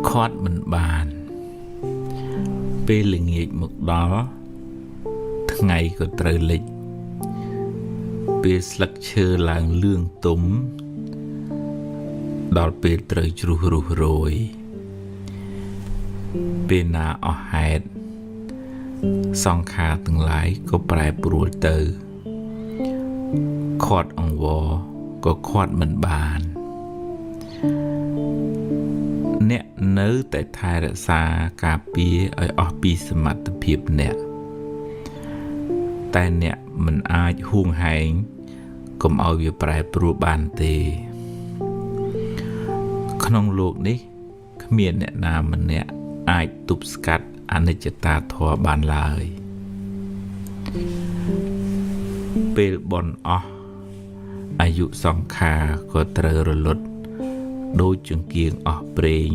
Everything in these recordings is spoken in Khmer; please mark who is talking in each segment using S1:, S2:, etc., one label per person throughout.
S1: khót mình bàn bê lì nghiệt một đó ngày của trời lịch bê sạc chơ làng lương túm đọt bê trời chru rù rồi bê nà ở hẹt song khá từng lái có bài bùa tử khót ông vô có khót mình bàn nè nớ tại thai đã xa cà bia ở bì sơ mặt tập hiệp nè tại nè mình ai huông hành cũng ở việc bài bùa bàn tì không luộc đi miền nè nào mình nè ai tụp scat anh ấy chỉ ta thua bàn lời bê bọn ọอายุสองขาก็เตรรลดโดยจึงเกียงออกเปล่ง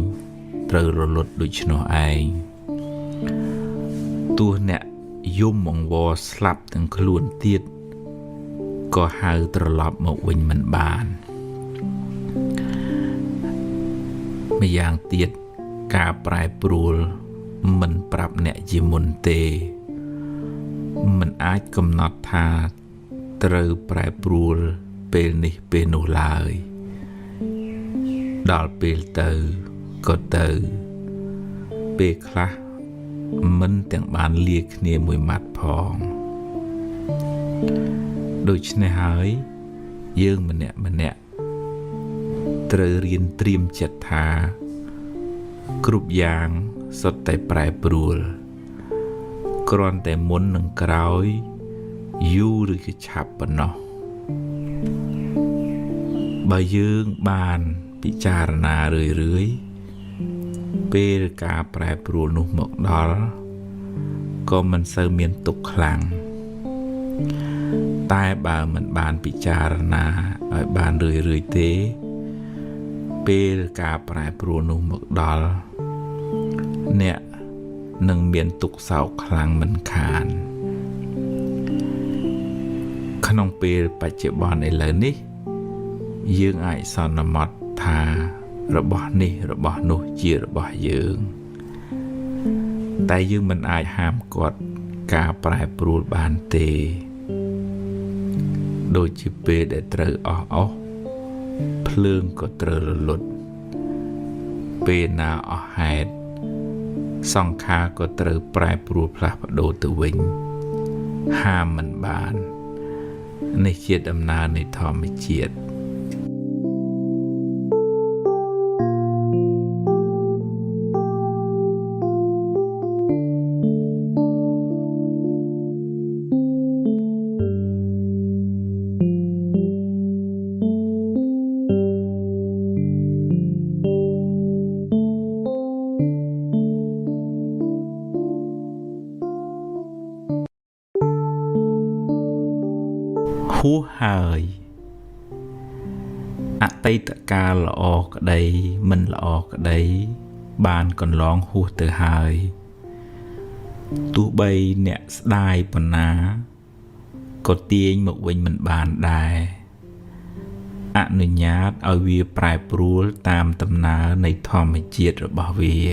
S1: เตรรลดโดยชโนไอตัวเนี่ยยุ่มมองวอสลับตั้งขลุ่นเตียดก็หายตลอดมาวิ่งมันบานไม่ยางเตียดกาปลายปรูลมันปรับเนี่ยยิมุนเตมันอาจกำหนดทาเตรปลายปรูลเป็นนี่เป็นโนลายดอลเปลเตอร์ก็เตอร์เปคลามันแต่งบานเลียกเนียมวยมัดพองโดยเฉพาะหายยื่งมันเนี่ยเตรเรียนเตรียมจัดทากรุบยางสดแต่ปลายปรูลกรอนแต่มุนหนึ่งกร้อยยูหรือฉับปนเนาะบายืงบานพิจารณาเรื่อยๆเปรกาแปรปรวนนุ่มหมกดอลก็มันเสมียนตกคลังใต้บ่ามันบานพิจารณาไอ้บานเรื่อยๆเตเปรกาแปรปรวนนุ่มหมกดอลเนี่ยหนึ่งเมียนตกเสาคลังมันขานขนมเปรปัจจุบันไอ้เลยนี่ยืงไอสอนมัดทาระบอบนี่ระบอบโนจีระบอบยืงแต่ยืงมันไอห้ามกดกาปลายปรูบานเตโดยจิเปได้เตรออกเพลิงก็เตรหลุดเปนาออกแหดสองขาก็เตรปลายปรูพลาโดตวิงห้ามมันบานในเจียดอำนาจในทอมเจียดผู้หายอติตกาละออกได้มันละออกได้บานก่อนร้องหูเตอหายตัวใบเนี่ยได้ปนาก็เตียงหมกวิ่งมันบานได้อนุญาตเอาเวียปลายปรูลตามตำนาในธรรมเจียดระบาเวีย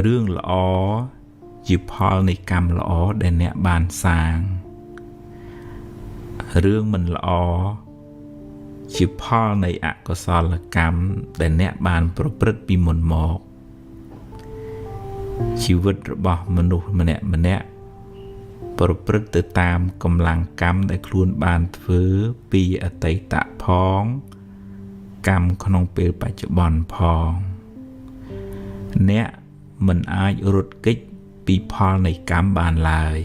S1: เรื่องละอจิพอลในกรรมละอได้เนี่ยบานสางเรื่องมันละอชิพ่อในอักษรกรรมแต่เนบานประพฤติปีมนหมอกชีวิตระบอบมนุษย์มันเนี่ยประพฤติตามกำลังกรรมได้คลุนบานฟื้นปีอติตะพ้องกรรมขนมเปรปัจจุบันพองเนี่ยมันอาจรุดกิจปีพอในกรรมบานลาย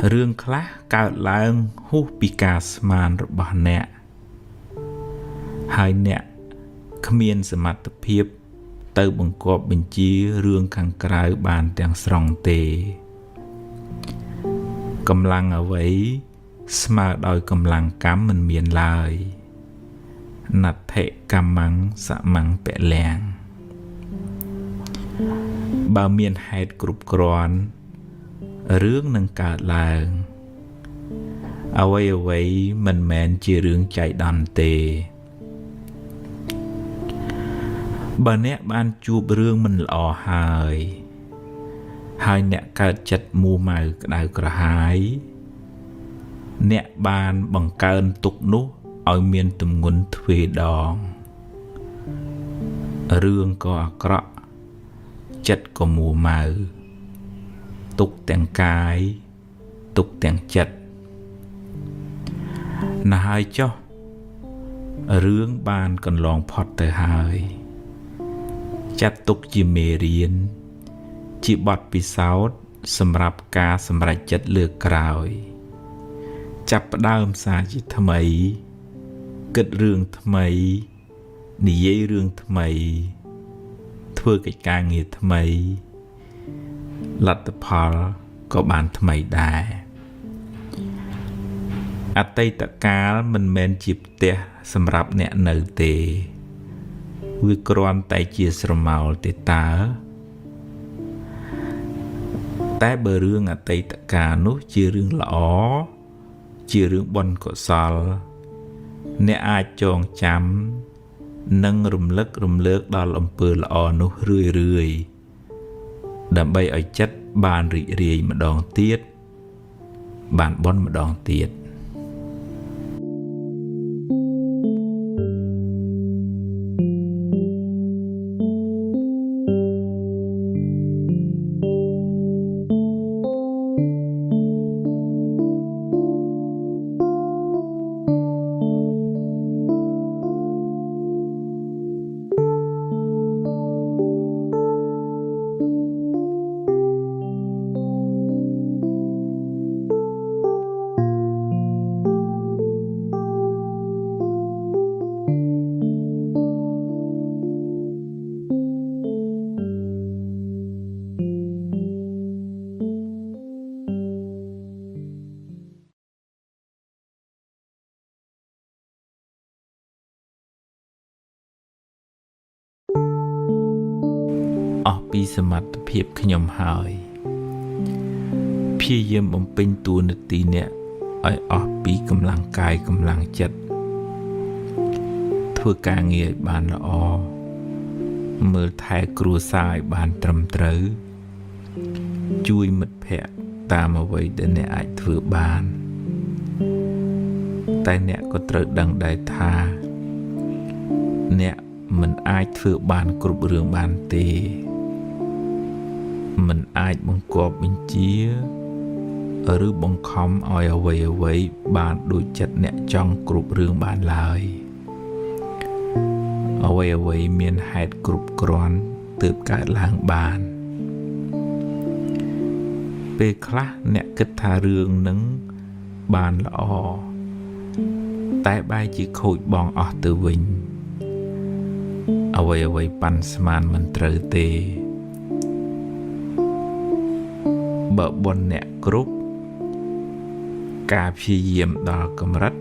S1: เรื่องคล้าการล้างหูปีกาสมานระบาเนะหายเนี่ยขมีนสมัติเพียบเติบังกอบบัญชีเรื่องขังกลายบานแต่งสรองเตกำลังเอาไว้สมาโดยกำลังกรรมมันเมียนลายนัดเทะกำมังสมังแปะแรงบาเมียนไฮดกรุบกรอนเรื่องนังกาลางเอาไว้มันแมนจีเรื่องใจดันเต បើអ្នកបានជួបរឿងមិនល្អហើយអ្នកកើតចិត្តមួម៉ៅក្តៅក្រហាយអ្នកបានបង្កើនទុកនោះឲ្យមានទម្ងន់ទ្វេដងរឿងក៏អាក្រក់ចិត្តក៏មួម៉ៅទុកទាំងកាយទុកទាំងចិត្តណាស់ហើយចុះរឿងបានកន្លងផុតទៅហើយចាត់ទុកជាមេរៀនជាបទពិសោធន៍សម្រាប់ការសម្រេចចិត្តលើកក្រោយចាប់ផ្ដើមសារជាថ្មីគិតរឿងថ្មីនិយាយរឿងថ្មីធ្វើកិច្ចការងារថ្មីលទ្ធផលក៏បានថ្មីដែរអតីតកាលមិនមែនជាផ្ទះសម្រាប់អ្នកនៅទេវាគ្រាន់តែជាស្រមោលទេតើតែបើរឿងអតីតកាលនោះជារឿងល្អជារឿងបុណ្យកុសលអ្នកអាចចងចាំនិងរំលឹករំលើកដល់អំពើល្អនោះរឿយៗដើម្បីឲ្យចិត្តបានរីករាយម្ដងទៀតបានបុណ្យម្ដងទៀតអស់ពីសមត្ថភាពខ្ញុំហើយព្យាយាមបំពេញតួនាទីអ្នកឲ្យអស់ពីកម្លាំងកាយកម្លាំងចិត្តធ្វើការងារឲ្យបានល្អមើលថែគ្រួសារឲ្យបានត្រឹមត្រូវជួយមិត្តភ័ក្តិតាមអ្វីដែលអ្នកអាចធ្វើបានតែអ្នកក៏ត្រូវដឹងដែរថាអ្នកមិនអាចធ្វើបានគ្រប់រឿងបានទេមិនអាចបង្គាប់បញ្ជាឬបង្ខំឲ្យអ្វីបានដូចចិត្តអ្នកចង់គ្រប់រឿងបានឡើយអ្វីមានហេតុគ្រប់គ្រាន់ទើបកើតឡើងបានពេលខ្លះអ្នកគិតថារឿងនឹងបានល្អតែបែរជាខូចបងអស់ទៅវិញអ្វីប៉ាន់ស្មានមិនត្រូវទេបើបុណ្យអ្នកគ្រប់ការព្យាយាមដល់កម្រិត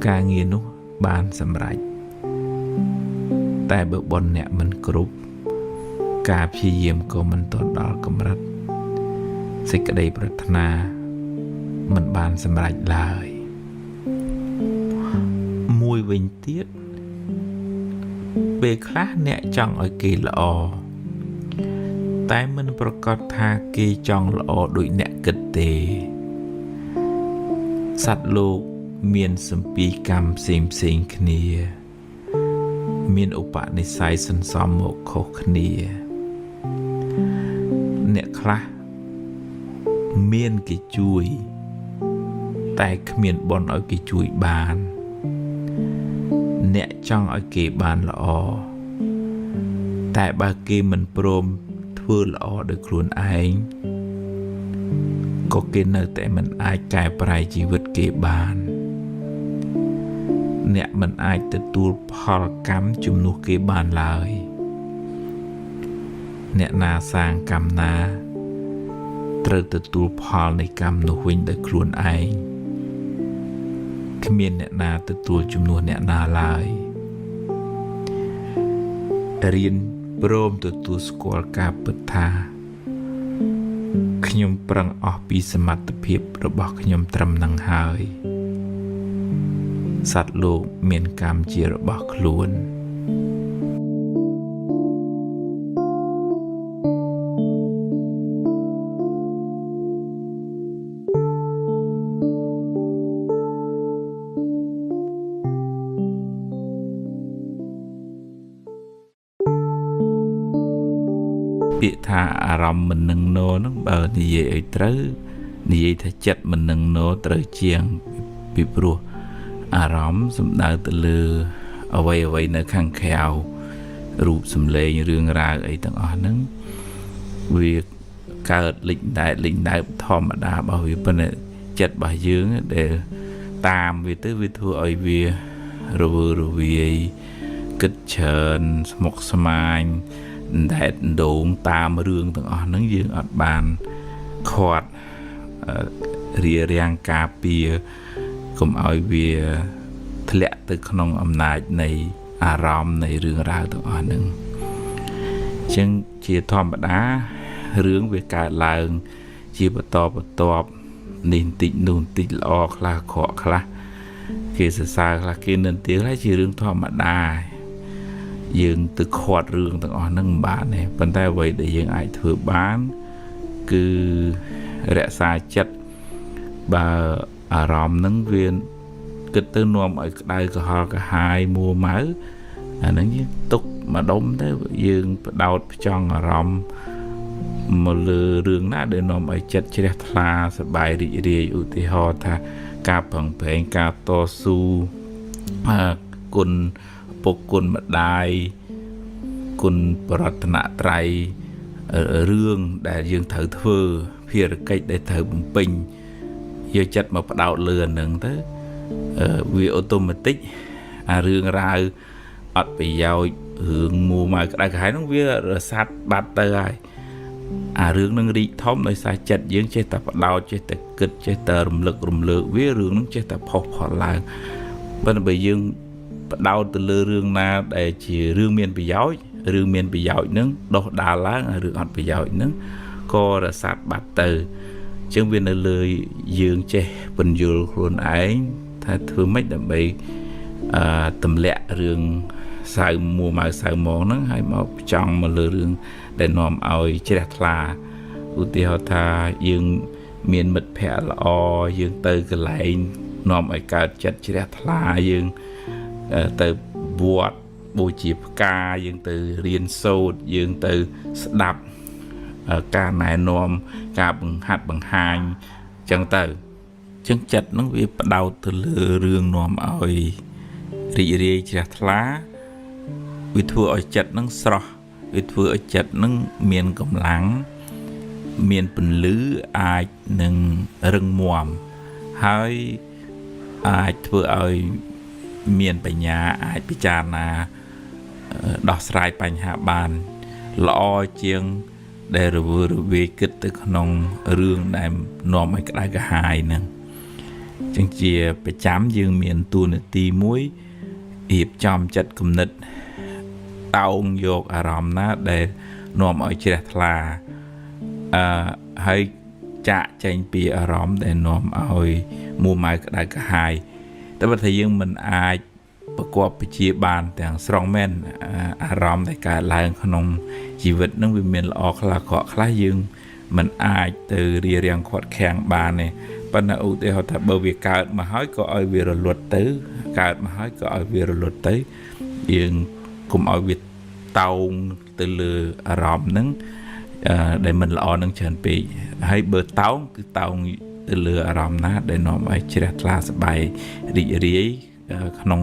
S1: ការងារនោះបានសម្រេចតែបើបុណ្យអ្នកមិនគ្រប់ការព្យាយាមក៏មិនទាន់ដល់កម្រិតសេចក្តីប្រាថ្នាមិនបានសម្រេចឡើយមួយវិញទៀតពេលខ្លះអ្នកចង់ឲ្យគេល្អតែមិនប្រកាសថាគេចង់ល្អដូចអ្នកគិតទេសត្វលោកមានសម្ពីកម្មផ្សេងគ្នាមានឧបនិស្ស័យសន្សំមកខុសគ្នាអ្នកខ្លះមានគេជួយតែគ្មានបុណ្យឲ្យគេជួយបានអ្នកចង់ឲ្យគេបានល្អតែបើគេមិនព្រមធ្វើល្អដោយខ្លួនឯងក៏គេនៅតែមិនអាចកែប្រែជីវិតគេបានអ្នកមិនអាចទទួលផលកម្មជំនួសគេបានឡើយអ្នកណាសាងកម្មណាត្រូវទទួលផលនៃកម្មនោះវិញដោយខ្លួនឯងគ្មានអ្នកណាទទួលជំនួសអ្នកណាឡើយរៀនព្រមទទួលស្គាល់ការពិតថាខ្ញុំប្រឹងអស់ពីសមត្ថភាពរបស់ខ្ញុំត្រឹមនឹងហើយសត្វលោកមានកម្មជារបស់ខ្លួន ពាក្យថាអារម្មណ៍មិននឹងណោហ្នឹងបើនិយាយឲ្យត្រូវនិយាយថាចិត្តមិននឹងណោត្រូវជាងពីព្រោះអារម្មណ៍សំដៅទៅលើអ្វីនៅខាងក្រៅរូបសម្លេងរឿងរ៉ាវអីទាំងអស់ហ្នឹងវាកើតលេចដែកធម្មតារបស់វាប៉ុន្តែចិត្តរបស់យើងដែលតាមវាទៅវាធ្វើឲ្យវារវើរវាយគិតច្រើនស្មុគស្មាញដែតដងតាមរឿងទាំងអស់ហ្នឹងយើងអត់បានខាត់រារាំងការពារកុំឲ្យវាធ្លាក់ទៅក្នុងអំណាចនៃអារម្មណ៍នៃរឿងរ៉ាវទាំងអស់ហ្នឹងអញ្ចឹងជាធម្មតារឿងវាកើតឡើងជាបន្តបន្ទាប់នេះបន្តិចនោះបន្តិចល្អខ្លះអាក្រក់ខ្លះគេសរសើរខ្លះគេនិន្ទាហើយជារឿងធម្មតាយើងទៅខាត់រឿងទាំងអស់ហ្នឹងមិនបានទេប៉ុន្តែអ្វីដែលយើងអាចធ្វើបានគឺរក្សាចិត្តបើអារម្មណ៍ហ្នឹងវាគិតទៅនាំឲ្យក្តៅក្រហល់ក្រហាយមួម៉ៅអាហ្នឹងយើងទុកម្ដុំទៅយើងបដោតផ្ចង់អារម្មណ៍មកលើរឿងណាដែលនាំឲ្យចិត្តជ្រះថ្លាសប្បាយរីករាយឧទាហរណ៍ថាការប្រឹងប្រែងការតស៊ូគុណពុកគុណម្ដាយគុណបរតនត្រ័យរឿងដែលយើងត្រូវធ្វើភារកិច្ចដែលត្រូវបំពេញយកចិត្តមកផ្ដោតលើអានឹងទៅវាអូតូម៉ាទិកអារឿងរ៉ាវអត់ប្រយោជន៍រឿងមួម៉ៅក្តៅក្រហាយហ្នឹងវារសាត់បាត់ទៅហើយអារឿងនឹងរីកធំដោយសារចិត្តយើងចេះតែបដោតចេះតែគិតចេះតែរំលឹកវារឿងនឹងចេះតែផុសផុលឡើងប៉ុន្តែបើយើងបដោតទៅលើរឿងណាដែលជារឿងមានប្រយោជន៍រឿងមានប្រយោជន៍នឹងដោះដាលឡើងរឿងអត់ប្រយោជន៍នឹងក៏រសាត់បាត់ទៅអញ្ចឹងវានៅលើយើងចេះពន្យល់ខ្លួនឯងថាធ្វើម៉េចដើម្បីទម្លាក់រឿងសៅមួម៉ៅសៅហ្មងហ្នឹងហើយមកចង់មកលើរឿងដែលនាំឲ្យជ្រះថ្លាឧទាហរណ៍ថាយើងមានមិត្តភ័ក្តិល្អយើងទៅកន្លែងនាំឲ្យកើតចិត្តជ្រះថ្លាយើងទៅវត្តបូជាផ្កាយើងទៅរៀនសូត្រយើងទៅស្ដាប់ការណែនាំការបង្ហាត់បង្ហាញអញ្ចឹងទៅអញ្ចឹងចិត្តហ្នឹងវាផ្ដោតទៅលើរឿងនាំឲ្យរីករាយជ្រះថ្លាវាធ្វើឲ្យចិត្តហ្នឹងស្រស់វាធ្វើឲ្យចិត្តហ្នឹងមានកម្លាំងមានពន្លឺអាចនឹងរឹងមាំហើយអាចធ្វើឲ្យមានបញ្ញាអាចពិចារណាដោះស្រាយបញ្ហាបានល្អជាងដែលរវើរវាយគិតទៅក្នុងរឿងដែលនាំឲ្យក្តៅក្រហាយហ្នឹងចឹងជាប្រចាំយើងមានតួនាទីមួយរៀបចំចិត្តគំនិតតោងយកអារម្មណ៍ណាដែលនាំឲ្យជ្រះថ្លាហើយចាក់ចេញពីអារម្មណ៍ដែលនាំឲ្យមួម៉ៅក្តៅក្រហាយតែបើថាយើងមិនអាចប្រកបពជាបានទាំងស្រុងមែនអារម្មណ៍ដែលកើតឡើងក្នុងជីវិតនឹងវាមានល្អខ្លះអាក្រក់ខ្លះយើងមិនអាចទៅរារាំងខាត់ខាំងបានទេប៉ុន្តែឧទាហរណ៍ថាបើវាកើតមកហើយក៏ឲ្យវារលត់ទៅកើតមកហើយក៏ឲ្យវារលត់ទៅយើងកុំឲ្យវាតោងទៅលើអារម្មណ៍ហ្នឹងដែលមិនល្អនឹងច្រើនពេកហើយបើតោងគឺតោងទៅលើអារម្មណ៍ណាដែលនាំឲ្យជ្រះថ្លាសប្បាយរីករាយក្នុង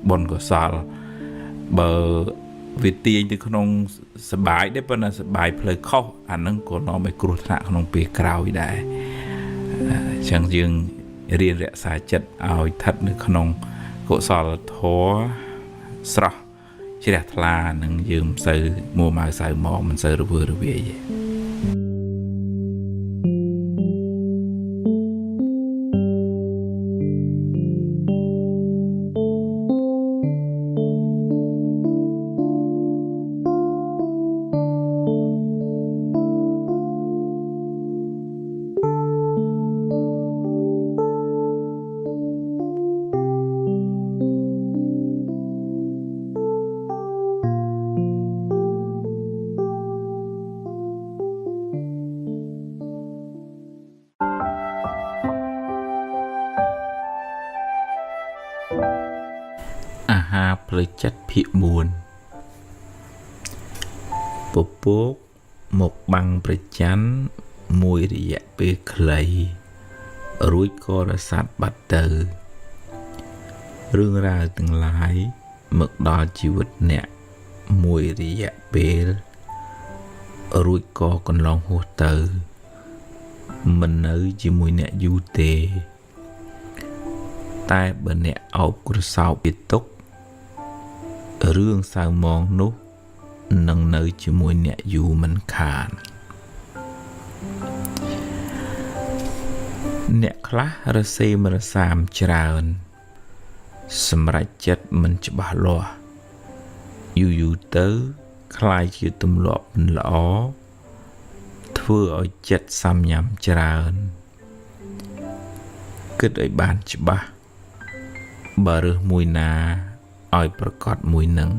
S1: បុណ្យកុសលបើវាទាញទៅក្នុងសបាយដែរប៉ុន្តែសបាយផ្លូវខុសអាហ្នឹងក៏នាំឲ្យគ្រោះថ្នាក់ក្នុងពេលក្រោយដែរអញ្ចឹងយើងរៀនរក្សាចិត្តឲ្យស្ថិតនៅក្នុងកុសលធម៌ស្រស់ជ្រះថ្លានឹងយើងមិនសូវមួម៉ៅសៅហ្មងមិនសូវរវើរវាយទេអាហារផ្លូវចិត្តភាគ4ពពក មកបាំងប្រច័ណ្ឌមួយរយៈពេលខ្លីរួចក៏រសាត់បាត់ទៅរឿងរ៉ាវទាំងឡាយមកដល់ជីវិតអ្នកមួយរយៈពេលរួចក៏កន្លងហួសទៅមិននៅជាមួយអ្នកយូរទេតែបើអ្នកអោបក្រសោបពីទុករឿងសៅមងនោះនឹងនៅជាមួយអ្នកយូរមិនខានអ្នកខ្លះរសេមរសាមច្រើនសម្រេចចិត្តមិនច្បាស់លាស់យូរទៅคล้ายជាទម្លាប់មិនល្អធ្វើឲ្យចិត្តសាំញ៉ាំច្រើនគិតឲ្យបានច្បាស់បើរើសមួយណាឲ្យប្រកបមួយនឹង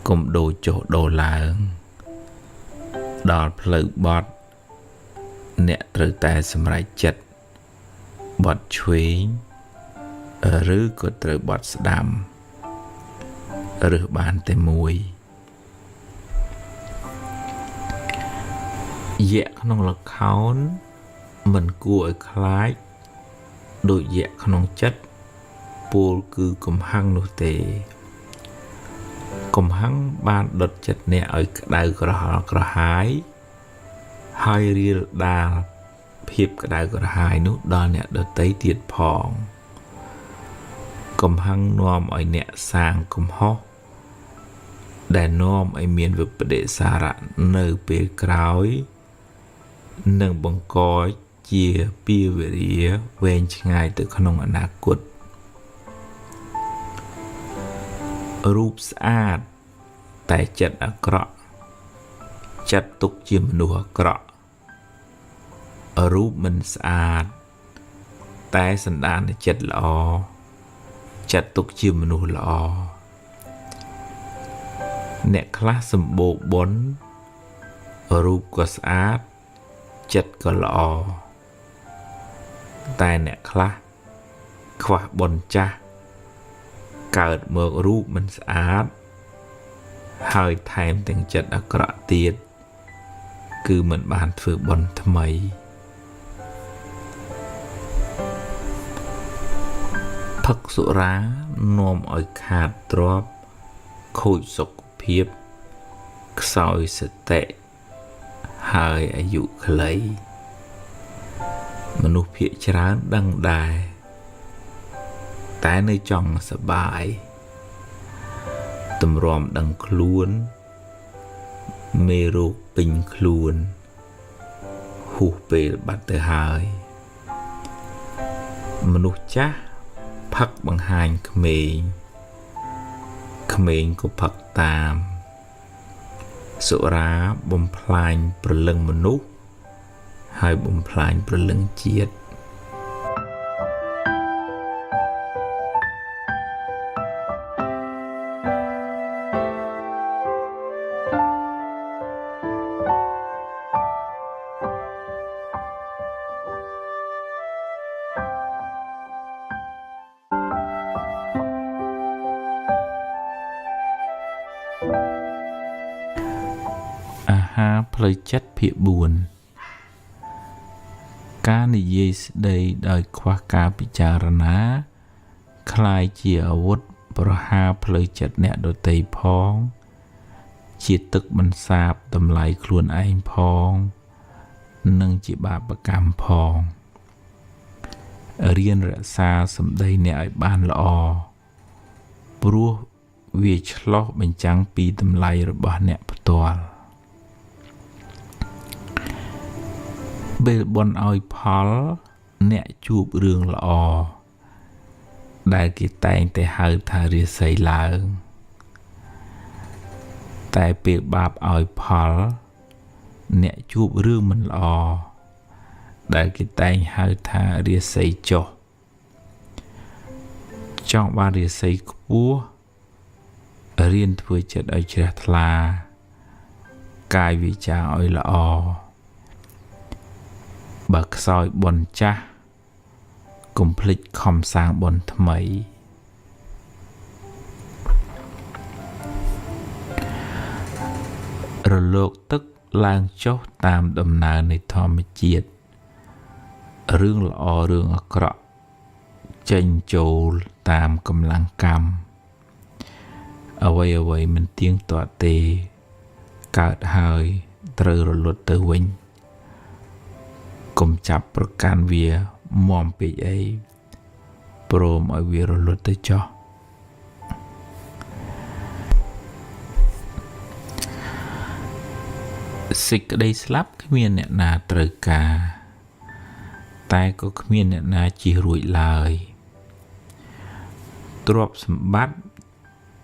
S1: កុំដូរចុះដូរឡើងដល់ផ្លូវបត់អ្នកត្រូវតែសម្រេចចិត្តបត់ឆ្វេងឬក៏ត្រូវបត់ស្ដាំរើសបានតែមួយយៈក្នុងល្ខោនមិនគួរឲ្យខ្លាចដូចយៈក្នុងចិត្តពោលគឺកំហឹងនោះទេកំហឹងបានដុតចិត្តអ្នកឲ្យក្តៅក្រហល់ក្រហាយហើយរៀលដាលភាពក្តៅក្រហាយនោះដល់អ្នកដទៃទៀតផងកំហឹងនាំឲ្យអ្នកសាងកំហុសដែលនាំឲ្យមានវិបដិសារៈនៅពេលក្រោយនឹងបង្កជាពីវេរាវែងឆ្ងាយទៅក្នុងអនាគតរូបស្អាតតែចិត្តអាក្រក់ចាត់ទុកជាមនុស្សអាក្រក់រូបមិនស្អាតតែសន្តានចិត្តល្អចាត់ទុកជាមនុស្សល្អអ្នកខ្លះសម្បូរបុណ្យរូបក៏ស្អាតចិត្តក៏ល្អតែអ្នកខ្លះខ្វះបុណ្យចាស់កើតមករូបមិនស្អាតហើយថែមទាំងចិត្តអាក្រក់ទៀតគឺមិនបានធ្វើបុណ្យថ្មីផឹកសុរានាំឲ្យខាតទ្រព្យខូចសុខភាពខ្សោយសតិហើយអាយុខ្លីមនុស្សភាគច្រើនដឹងដែរតែនៅចង់សប្បាយទម្រាំដឹងខ្លួនមេរោគពេញខ្លួនហួសពេលបាត់ទៅហើយមនុស្សចាស់ផឹកបង្ហាញក្មេងក្មេងក៏ផឹកតាមសុរាបំផ្លាញព្រលឹងមនុស្សហើយបំផ្លាញព្រលឹងជាតិអាហារផ្លូវចិត្តភាគ4ការនិយាយស្ដីដោយខ្វះការពិចារណាคล้ายជាអាវុធប្រហារផ្លូវចិត្តអ្នកដទៃផងជាទឹកបន្សាបតម្លៃខ្លួនឯងផងនិងជាបាបកម្មផងរៀនរក្សាសម្ដីអ្នកឲ្យបានល្អព្រោះវាឆ្លោះបញ្ចាំងពីតម្លៃរបស់អ្នកផ្ទាល់ពេលបន់ឲ្យផលអ្នកជួបរឿងល្អដែលគេតែងតែហៅថារាសីឡើងតែពេលបាបឲ្យផលអ្នកជួបរឿងមិនល្អដែលគេតែងហៅថារាសីចុះចង់បានរាសីខ្ពស់រៀនធ្វើចិត្តឲ្យជ្រះថ្លាកាយវាចាឲ្យល្អបើខ្សោយបុណ្យចាស់កុំភ្លេចខំសាងបុណ្យថ្មីរលកទឹក ឡើងចុះតាមដំណើរនៃធម្មជាតិរឿងល្អរឿងអាក្រក់ចេញចូលតាមកម្លាំងកម្មអ្វីមិនទៀងទាត់ទេកើតហើយត្រូវរលត់ទៅវិញកុំចាប់ប្រកាន់វាមាំពេកអីព្រមឲ្យវារលត់ទៅចោះសេចក្តីស្លាប់គ្មានអ្នកណាត្រូវការតែក៏គ្មានអ្នកណាជិះរួចឡើយទ្រព្យសម្បត្តិ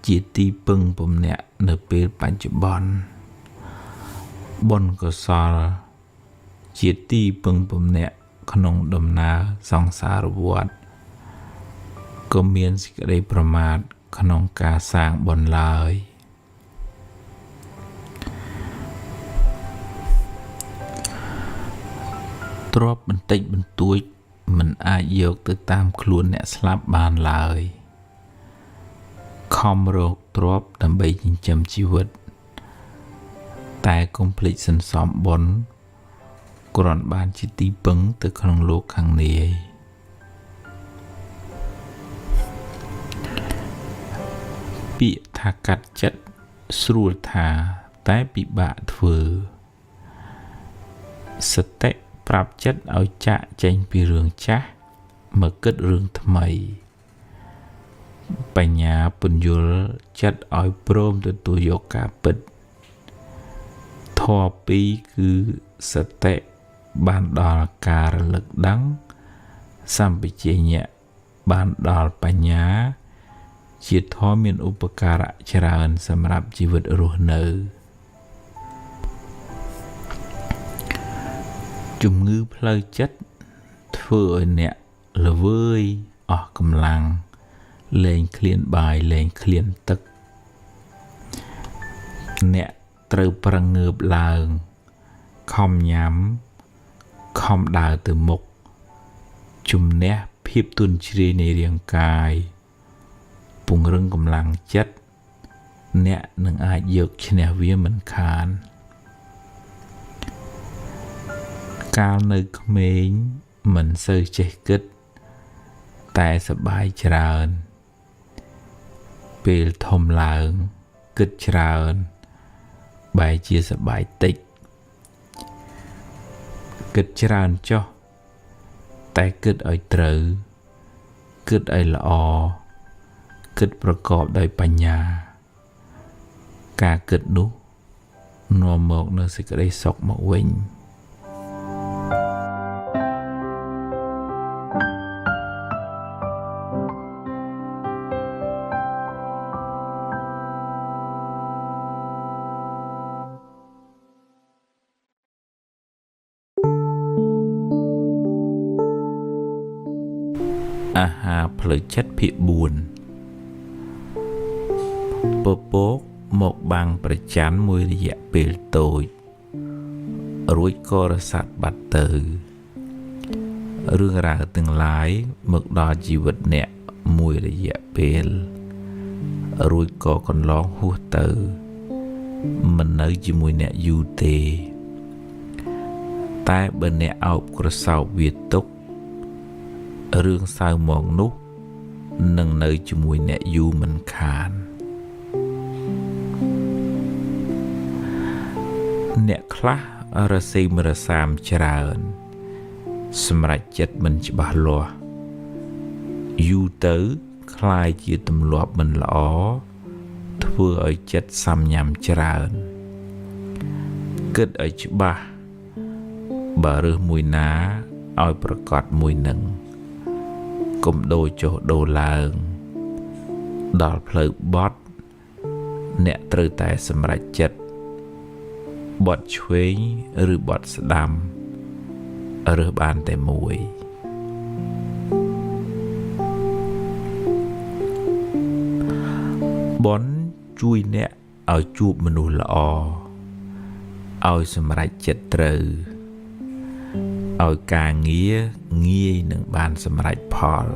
S1: ជាទីពឹងពំនាក់នៅពេលបច្ចុប្បន្នបុណ្យកុសលជាទីពឹងពំនាក់ក្នុងដំណើរសង្សារវដ្តក៏មានសេចក្តីប្រមាទក្នុងការសាងបុណ្យឡើយទ្រព្យបន្តិចបន្តួចមិនអាចយកទៅតាមខ្លួនអ្នកស្លាប់បានឡើយខំរកទ្រព្យដើម្បីចិញ្ចឹមជីវិតតែកុំភ្លេចសន្សំបុណ្យគ្រាន់បានជាទីពឹងទៅក្នុងលោកខាងនាយពាក្យថាកាត់ចិត្តស្រួលថាតែពិបាកធ្វើសតិប្រាប់ចិត្តឲ្យចាកចេញពីរឿងចាស់មកគិតរឿងថ្មីបញ្ញាពន្យល់ចិត្តឲ្យព្រមទទួលយកការពិតធម៌ពីរគឺសតិបានដល់ការរលឹកដឹងសម្បជញ្ញៈបានដល់បញ្ញាជាធម៌មានឧបការៈច្រើនសម្រាប់ជីវិតរស់នៅជំងឺផ្លូវចិត្តធ្វើឲ្យអ្នកល្វើយអស់កម្លាំងលែងឃ្លានបាយលែងឃ្លានទឹកអ្នកត្រូវប្រឹងងើបឡើងខំញ៉ាំខំដើរទៅមុខជំនះភាពទន់ជ្រាយនៃរាងកាយពង្រឹងកម្លាំងចិត្តអ្នកនឹងអាចយកឈ្នះវាមិនខានកាលនៅក្មេងមិនសូវចេះគិតតែសប្បាយច្រើនពេលធំឡើងគិតច្រើនបែរជាសប្បាយតិចគិតច្រើនចុះតែគិតឲ្យត្រូវគិតឲ្យល្អគិតប្រកបដោយបញ្ញាការគិតនោះនាំមកនូវសេចក្តីសុខមកវិញអាហារផ្លូវចិត្តភាគ4ពពកមកបាំងប្រច័ណ្ឌមួយរយៈពេលតូចរួចក៏រសាត់បាត់ទៅរឿងរ៉ាវទាំងឡាយមកដល់ជីវិតអ្នកមួយរយៈពេលរួចក៏កន្លងហួសទៅមិននៅជាមួយអ្នកយូរទេតែបើអ្នកអោបក្រសោបវាទុករឿងសៅមកនោះនឹងនៅជាមួយអ្នកយូរមិនខានអ្នកខ្លះរសេមរសាមច្រើនសម្រេចចិត្តមិនច្បាស់លាស់យូរទៅคล้ายជាទម្លាប់មិនល្អធ្វើឲ្យចិត្តសាំញ៉ាំច្រើនគិតឲ្យច្បាស់បើរើសមួយណាឲ្យប្រកបមួយនឹងកុំដូរចុះដូរឡើងដល់ផ្លូវបត់អ្នកត្រូវតែសម្រេចចិត្តបត់ឆ្វេងឬបត់ស្ដាំរើសបានតែមួយបុណ្យជួយអ្នកឲ្យជួបមនុស្សល្អឲ្យសម្រេចចិត្តត្រូវឲ្យការងារងាយនឹងបានសម្រេចផល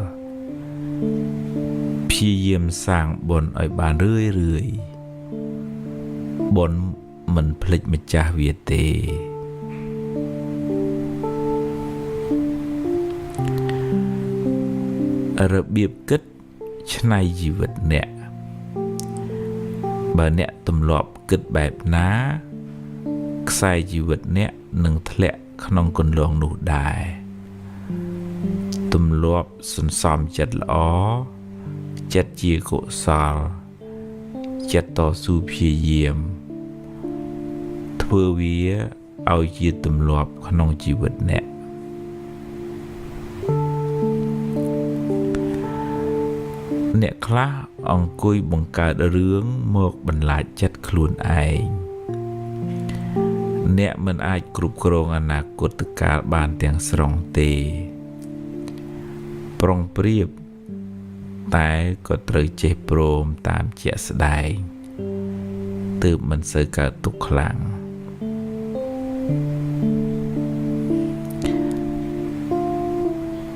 S1: ព្យាយាមសាងបុណ្យឲ្យបានរឿយបុណ្យ mình phịch mà cha Việt têระเบียบกึศในชีวิตเนี่ยบ่เนี่ยตำรวจกึศแบบน้าใส่ชีวิตเนี่ยหนึ่งทะเลขนองคนลองหนูได้ตำรวจสันสอมจัดล้อจัดเจียกุศลจัดต่อสู้เพียเยี่ยมเพื่อวิเอาเยียตำรวจขนองชีวิตเนี่ยเนี่ยคลาองคุยบังการเรื่องหมกบรรลัดจัดคลุนไอเนี่ยมันอาจกรุบกรองอนาคตการบานเตียงสรองเตปรองเปรียบแต่ก็ตรึกเจโปรมตามเจสไดตืบมันเสกกตุกคลัง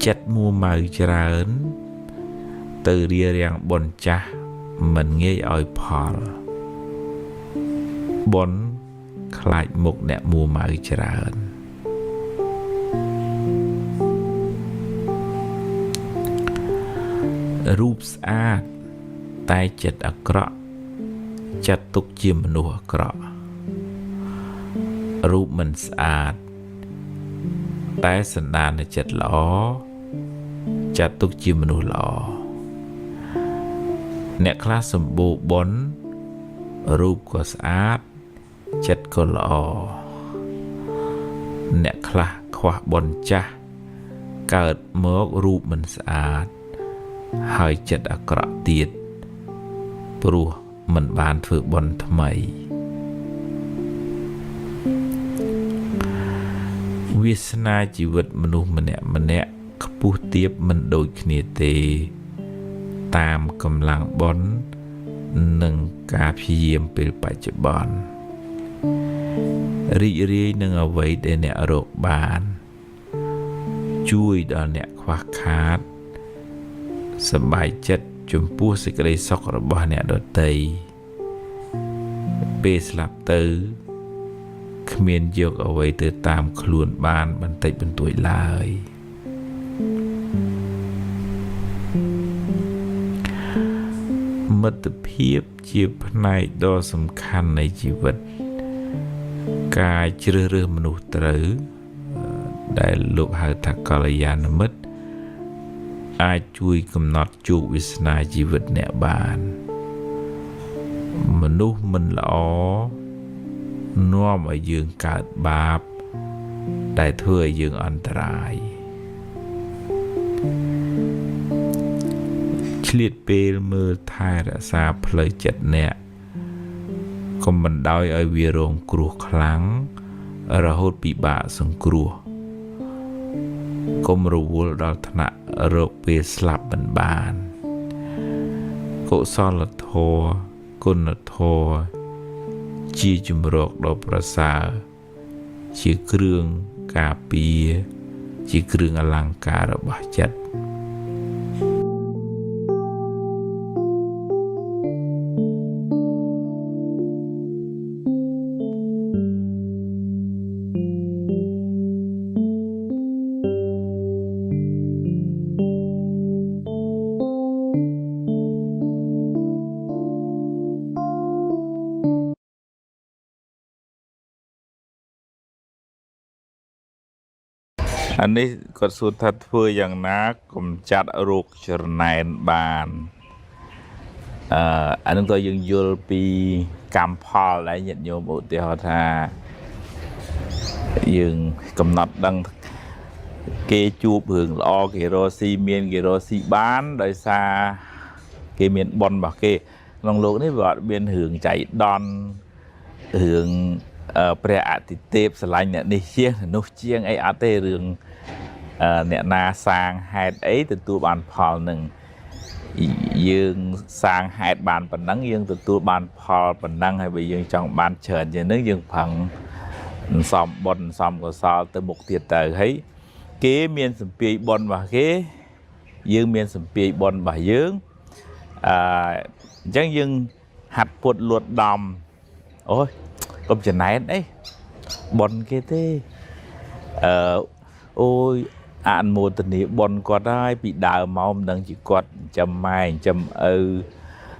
S1: จัดมัวมาจราอนtừ ria riang bồn cha mình nghe oi phò bồn khai một nẹ mùa mãi trànรูปสะอาดแต่จิตอักระจัดตุกจิมมนุษย์อักระรูปมันสะอาดแต่สันดานในจิตหล่อจัดตุกจิมมนุษย์หล่อเนี่ยคลาสมบูรณ์บนรูปก็สะอาดจัดก็หล่อเนี่ยคลาขวาบนจ้ะเกิดเมื่อรูปมันสะอาดหายจัดอักระเตียดปลัวมันบานฝึกบนทำไมวิสนาชีวิตมนุษย์มันเนี่ยขปูเตียบมันโดยคเนเตตามกำลังบนหนึ่งกาพิเยมเป็นปัจจุบันริเรียหนึ่งเอาไว้ในเนี่ยโรคบานช่วยดอนเนี่ยควักขาดสบายจัดจมพูสิกระไรซอกระบาเนี่ยโดดเตยเปสลับเตอขเมียนยกเอาไว้เตอตามขลุ่นบานบันไตเป็นตัวลายมิตรเพียบจีบในดอสำคัญในชีวิตกายเชื่อเรื่องมนุษย์หรือได้ลูกหาทักกรยานมิตรอาจช่วยกำหนดจุวิสนาชีวิตเนี่ยบานมนุษย์มันล้อน้อมอายืงเกิดบาปได้เพื่อยืงอันตรายเฉลี่ยเปลมือทายรักษาเพลยจัดเนี่ยก็มันได้ไอเวียรงกลัวครั้งระหดปีบะสังกลัวก็มรู้วดอลธนะโรคเปสลับบันบานกุศลโทกุณโทจีจุมโรคดอกประสาจีเครื่องกาปีจีเครื่องอลังการบาจัดอันนี้ก็สุดทัดเพื่ออย่างนักกำจัดโรคเชื้อในบานอันนั้นตัวยังยูปีกำพอลและยัดโยมอุติหธายังกำหนดดังเกจูบหึงล้อเกโรซีเมียนเกโรซีบ้านโดยซาเกเมียนบอลบอกเกลองโลกนี่บอกเบียนหึงใจดอนหึงเปรียอติเทปสลายเนี่ยนี่เชียงนุเชียงไออาเตเรื่องเนี่ยนาสางหายไอตัวบานพอลหนึ่งยืงสางหายบานปันนังยืงตัวบานพอลปันนังให้ไปยืงจังบานเฉินอย่างนึกยืงพังซ้อมบอลซ้อมก็ซ้อมตัวบุกเตียเตอให้เก๋เมียนสมปีบอลว่าเก๋ยืงเมียนสมปีบอลว่ายืงจังยืงหัดปวดหลวดดำโอ้ย กบจะไหนđấy bòn kia thế ôi ăn một tình yêu bòn cóได้bị đào máu đang chỉ quạt chầm mai chầm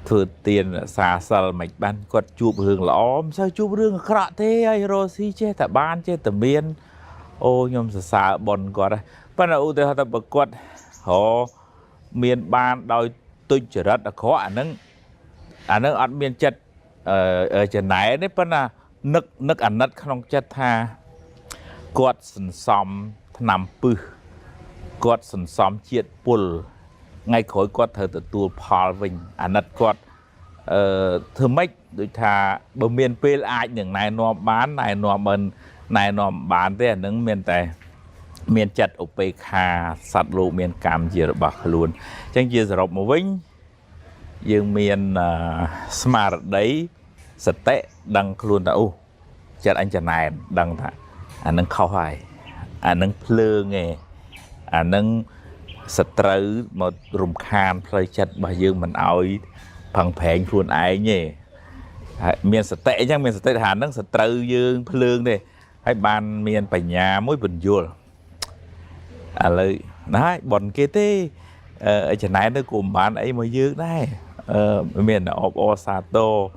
S1: thừa tiền xa xal mạch ban quạt chụp hương lõm sao chụp hương khạ thế ai rosi che tại ban che tại miền ôi nhom xa bòn có đây ban đầu tôi họ tập quạt họ miền ban đòi tôi chỉ rất là khó anh nâng ăn miền chất ở trên này đấy ban là nước ăn nứt không chất tha quạt sần xóm nằm pư quạt sần xóm chiết pul ngay khối quạt thời tự tua Paul Vinh anh nứt quạt thưa mấy đôi thà bờ miền pê ai những này nó bán này nó bán thế nâng miền tây miền chặt ở pê kha sạt lũ miền cam chia bạc luôn chẳng chia sẻ một vinh dương miền smart đấy sạch tệ đăng luôn đã u chặt anh chặt này đăng thà anh nâng khâu hải anh nâng plơ nghe anh nâng sạch trứ một rùm khan play chặt bà dương mình oi phẳng phèn luôn ai nhỉ miền sạch tệ chẳng miền sạch tệ hàn nâng sạch trứ dương plơ này hay ban miền phải nhà mỗi bình vua lời nói bọn kia thế ở trên này nó cùng bán ấy mà dương đây miền Osato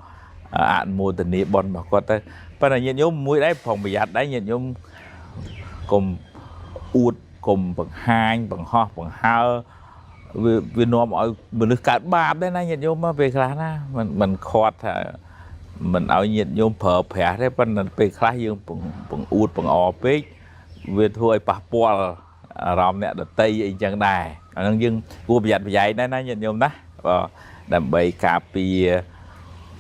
S1: ăn mua tình yêu bọn bà con ta bây giờ nhận nhóm mũi đấy phòng bị giặt đấy nhận nhóm cùng uột cùng bằng hai bằng ho bằng hao vì nó mọi mình được cả ba đấy này nhận nhóm mà về khá na mình khót mình ao nhận nhóm phở phẻ đấy bên mình về khá dương bằng uột bằng o pếch về thôi bà poa ròm nè đợt tây anh chẳng đài anh dương cua bị giặt bị dậy đấy này nhận nhóm đó đầm bầy cà pi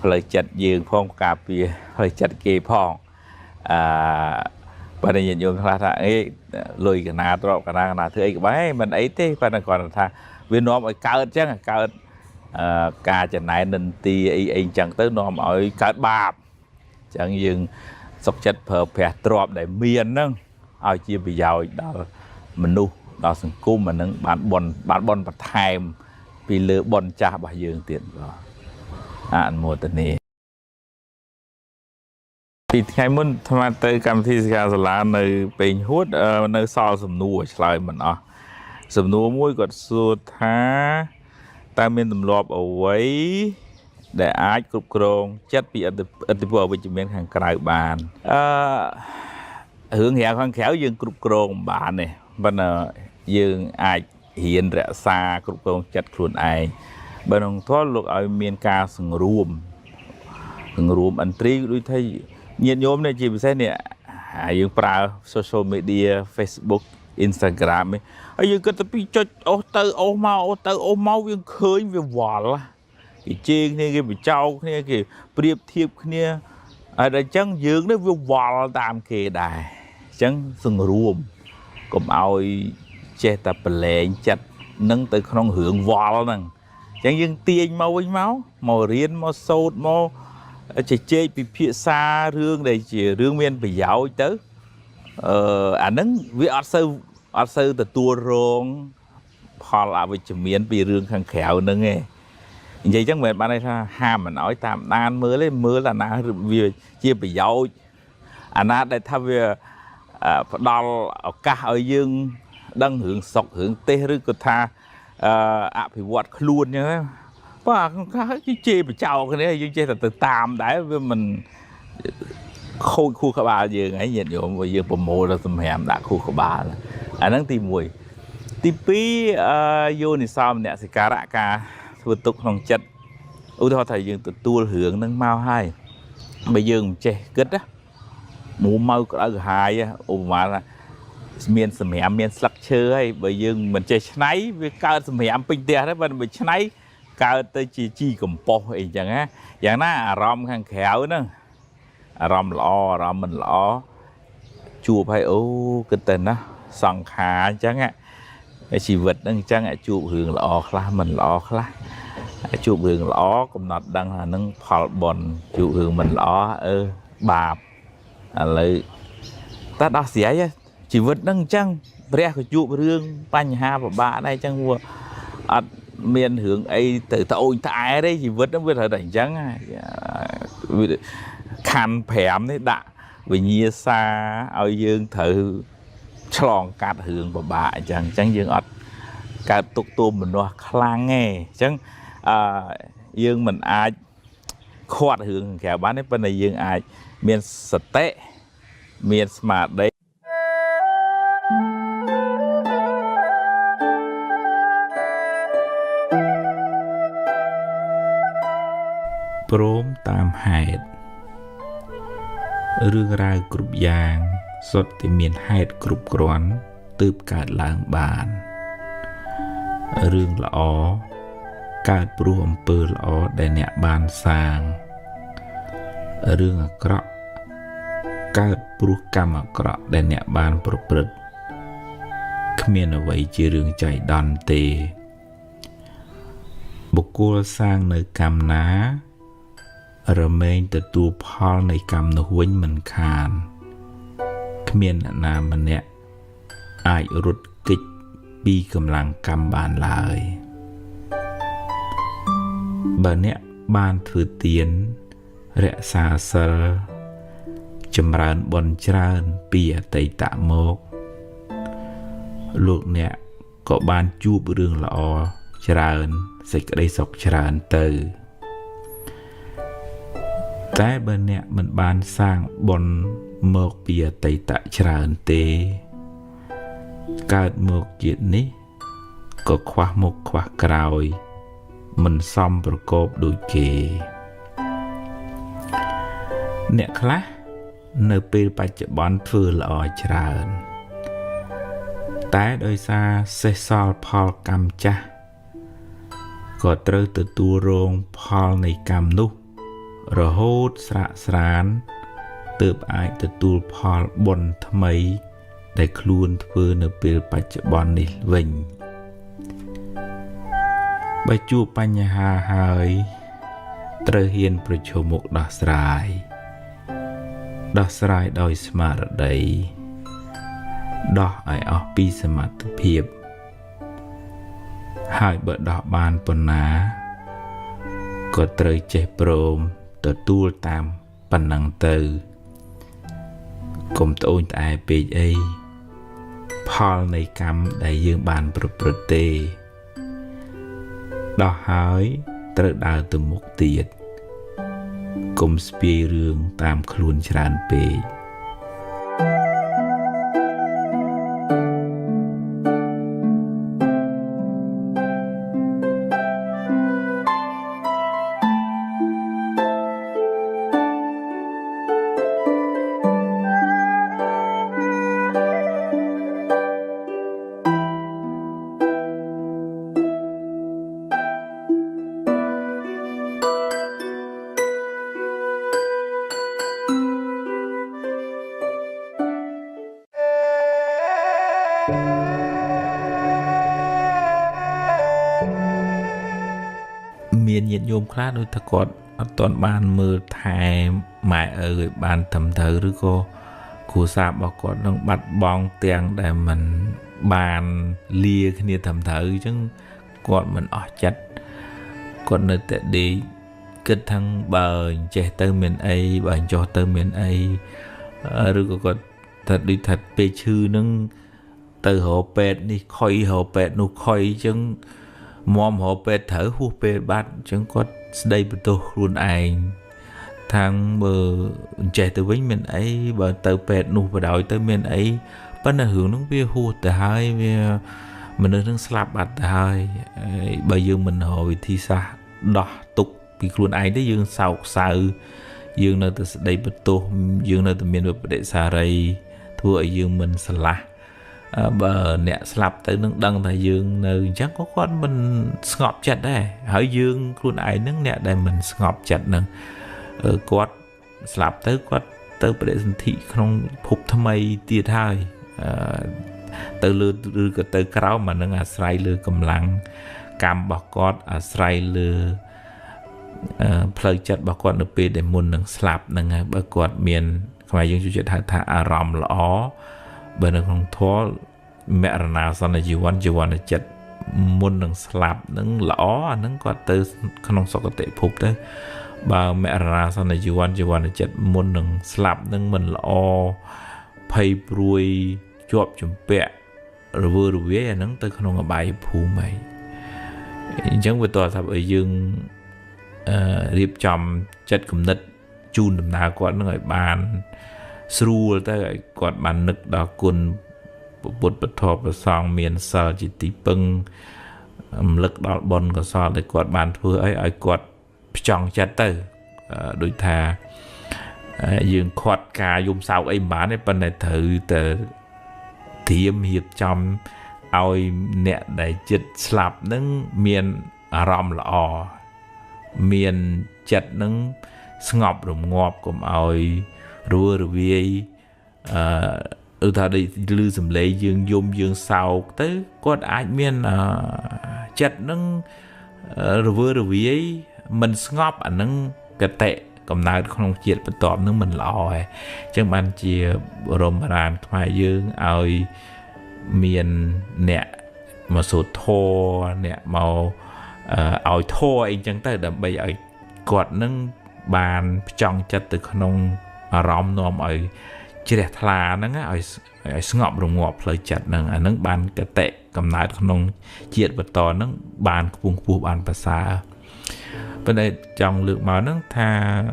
S1: lời chặt dương phong cà pi lời chặt kê phong và đây nhìn vô là thà ấy lùi cái nào trộn cái nào thứ ấy cái bái mình ấy thế và còn thà vì nó mọi cao chứ cao ca trận này nên ti anh chẳng tới nó mọi cao bạp chẳng dừng sọc chất phở phè trộn để miền nâng ai chia bị giàu đó mình nu đó sừng cung mà nâng bán bon bát thèm vì lừa bon cha bà dương tiền rồi ăn một tuần này thì ngày muốn tham gia cam thi ska là nơi bình hút nơi so sầm nua lại mình sầm nua mũi còn xua thá ta miền tầm lọp ở ấy để ai cục cồn chất bị ở từ bờ bên miền hàng cài bàn hướng hẹn khoan khéo dương cục cồn bạn này bên dương ai hiện ra xa cục cồn chất luôn ai bên ông thoát lục ở miền ca sừng rùm anh tri đôi thấy nhiệt nhóm này chỉ biết nè dương pra social media Facebook Instagram ấy dương cái tập cho ô mau dương khơi về vỏ là cái chiên này cái bị trâu này cái priệp thiệp này ở đây chẳng dương nó về vỏ tạm kề đài chẳng sừng rùm cũng ao che tập lệ chặt nâng từ không hưởng vỏ nè chẳng dương tiền máu màu riêng màu sốt màu chỉ chơi bị phía xa rương đây chỉ rương miền bị giáo tới anh nâng vì ở sâu từ tua rong họ là vì chỉ miền bị rương khang khéo nữa nghe vậy chắc mình ban đây ha ham mà nói tạm nan mưa là na vì chia bị giáo anh á đây thay vì đo ở cả ở dương đang hưởng sọc hưởng tê rư cột tha bị vọt luôn nhá và cái chê bị trâu cái này dương chê là từ tam đấy với mình khôi khu khá ba dương ấy nhìn vô và dương bầm mồ là tầm hẻm đã khu khá ba là anh đang tìm mùi tìm pí vô này sao nè thì cá rạ cá vượt tục lòng chất ưu thọ thầy dương từ tua hưởng nâng mau hai bây giờ chê kết á mũ mau ở hai mà là miền sầm hẻm miền sặc chơi bây giờ mình chơi snáy với cao sầm hẻm pin tia đấy mình snáy cao tới chi cầm po ấy chẳng á dạng na rom khang khéo nữa rom lọ rom mình lọ chua phải ô cái tên đó sòng khá chẳng á cái chỉ vật đang chẳng á chua hưởng lọ khla mình lọ khla chua hưởng lọ cũng nọt đang là nâng phật bòn chua hưởng mình lọ bạp lại ta đọc xỉa chỉ vật đang chẳng bè của chua hưởng bánh ha và ba đây chẳng mua miền hướng ấy từ tàu tại đấy chỉ vứt nó vứt ở đỉnh trắng khăn phèm đấy đã vì nhia xa ở dương thử chlong cát hưởng của bà chẳng chẳng dương ọt cả tục tùm mình nó khlang nghe chẳng dương mình ai khoát hưởng kẻ bán đấy bên này dương ai miền sạch tế miền smart đấy Prom tam hạt rương rau cụp giang sốt thì miền hạt cụp cron tướp cả làng bàn rương lõ cả prom pơ lõ để nhẹ bàn sang rương cọ cả pru cam cọ để nhẹ bàn pro prut miền ở vậy chỉ rương chạy đòn tề bộc cô sang nơi cam ná rồi mình từ tu Paulในกรรมนหุ่นมันคานเขมียนนามันเนี่ยอายรุดกิจปีกำลังกำบานลายบานเนี่ยบานถือเตียนเระซาเซลจำรานบนจรานปีไตตะโมกลูกเนี่ยก็บานจูบเรื่องละอจรานสิกได้สกจรานเตอแต่เบอร์เนี่ยมันบานสร้างบนเมือกเปียไตตะชราอันเตการเมือกเกียรตินี้ก็คว้ามุกคว้ากราวมันซ่อมประกอบโดยเกเนี่ยคละในปีปัจจุบันฟื้นละอชราอันแต่โดยซาเซซอลพอลกำจ้ะก็เตอตัวโรงพอลในกำนุระโหดสระสรานเติบอายตัวตูพอลบนทำไมได้คลูนเพื่อในปีปัจจุบันนี้เวงใบจูปัญหาหายเตรเฮียนประชมกดอกสายโดยสมาร์ทได้ดอกไอออกปีสมัติเพียบหายเบิดดอกบานปนาก็เตรเจโปรมตัวตูตามปันนังเตอกลมโตนตายเปย์ไอพอลในกรรมได้ยืมบานประปรเตดอกหายเตรดาวตัวมุกเตียดกลมสเปียเรืองตามคลุนชรานเปย์เมียนยินโยมคลาดโดยตะกอดตอนบานมือไทยหมายบานทำเธอหรือก็ครูทราบบอกก่อนต้องบัดบองเตียงแต่มันบานเลียขึ้นทำเธอจึงกอดมันออกจัดกอดในแต่ดีเกิดทั้งบานเจเตอร์เมนไอบานจอเตอร์เมนไอหรือก็thật đi thật về chư nâng từ hộ pet đi khoi hộ pet nụ khoi chứng mom hộ pet thở hu pet bát chứng có đây bên tôi luôn ai thằng bờ trẻ từ với mình ấy bờ từ pet nụ và đòi tới mình ấy bắt đầu hưởng nó bia hu từ hai mình đang slap bát từ hai bây giờ mình hồi thì xa đỏ tục vì luôn ai đấy dương sầu sợ dương nơi từ đây bên tôi dương nơi từ miền bắc để xa đây thua dương mình sờ la bờ nè slap tới nước đằng thầy dương nơi chắc có con mình ngọt chặt đây hỏi dương luôn ai nước nè đây mình ngọt chặt nè quát slap tới quát tới để thị không phục tham mây tiệt hai từ lừa cái từ cáo mà nó sài lừa cầm lăng cam bọc cót sài lừa phơi chặt bọc cót được để muốn nâng slap nâng bọc cót miền ngoài dương chủ thả ròm lõ bên đường không thua mẹ nào sau này chỉ quan là chặt muốn nâng slap nâng lõ nâng có từ không sọc tệ phục đấy bà mẹ ra sau này chỉ quan chết muốn đừng slap nâng mình là o pay ruồi chọp chùm bẹ rồi vừa rồi về nâng tới không bài phù mày chẳng về tòa thập ở dương điệp chồng chất cùng nít chun đầm nào quạt nó gọi bàn sưu tới gọi quạt bàn nực đó quân bột bột thọp và song miền sờ chỉ tí bưng lực đó bồn có so để quạt bàn thưa ấy ở quạt chọn chất từ đối thà dương quạt cà dùng sao ấy bán ấy bên này thử từ thiêm hiệp trong ôi nè để chích slap nâng miền rầm lọ miền chặt nâng ngọp rồng ngọp cùng ôi rùa rùi thà đi lưu sầm lệ dương dùng dương sau tới có ai miền chặt nâng rùa rùi mình ngọp ảnh nâng cái tệ cầm nào không chiết bắt tọp nâng mình lọ chẳng ban chia rồng ràn thoại dương ôi miền nè mà số thô nè màu ỏi thô anh chẳng tới đầm bây ở quạt nâng bàn trong chất từ không rõm nôm ở chỉ để thà nâng ở ngọp rồng ngọp lời chặt nâng ở nâng bàn cái tệ cầm nát không chiết vật to nâng bàn vùng phù bàn bà xa bên đây trong lượng máu nâng tha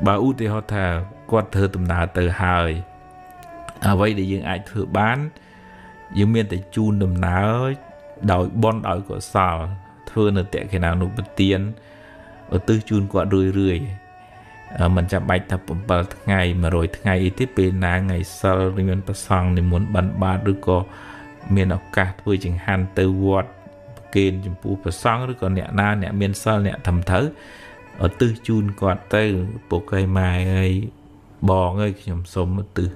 S1: bà út thì họ thà quạt thơ tùm nào từ hời vậy để dương ai thử bán dương miền tại chun đầm ná đòi bon đòi của sò thưa nữa tệ khi nào nụ bật tiền ở tư chun quả rưỡi mình chạm bạch tập bờ ngày mà rồi ngày tiếp bên là ngày sau thì mình bắt xong thì muốn bắn ba đứa có miền ốc cả thôi chẳng hạn từ vọt kênh chụp phụ bắt xong đứa còn nè na nè miền sau nè thầm thớ ở tư chun quả từ bộ cây mai ấy bò ấy nhầm sống từ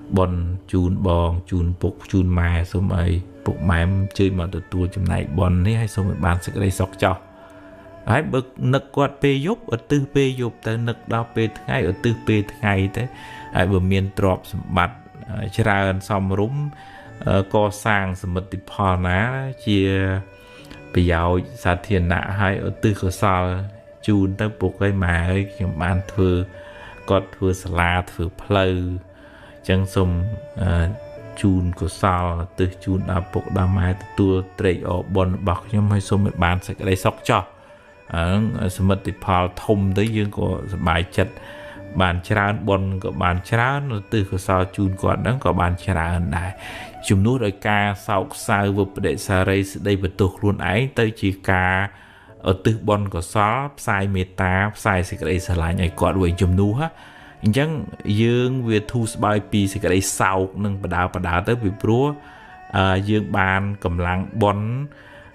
S1: bọn chun bòn chun bột chun mai xong rồi bột mai chơi mà từ tua chùm này bọn ấy hay xong rồi bạn sẽ đây sọc cho ấy bực nực quạt pe giúp ở tư pe giúp tới nực đau pe ngày ở tư pe ngày thế ấy bữa miền drop mặt ra xong rúng co sang sầm mật tịp phò ná chia bây giờ sa thiền nạ hay ở tư cửa sò chun tới bột cây mà ấy bạn thừa quạt thừa salad thừa pleu chẳng xong chun của sao từ chun bột đa mai tua trade ở bon bọc nhưng hay xong bạn sẽ đây sóc cho sớm mất thì phao thông tới dương của bài chặt bàn trán bon của bàn trán từ của sao chun còn đó có bàn trán đại chùm nút ở ca sau sao vừa để xa đây vật tục luôn ấy tới chỉ ca ở từ bon của shop sai meta sai sẽ đây sẽ lại nhảy quạt với chùm nút á chẳng dương về thu bài pi sẽ cái đây sau nâng bà đào tới bị búa dương bàn cầm lăng bón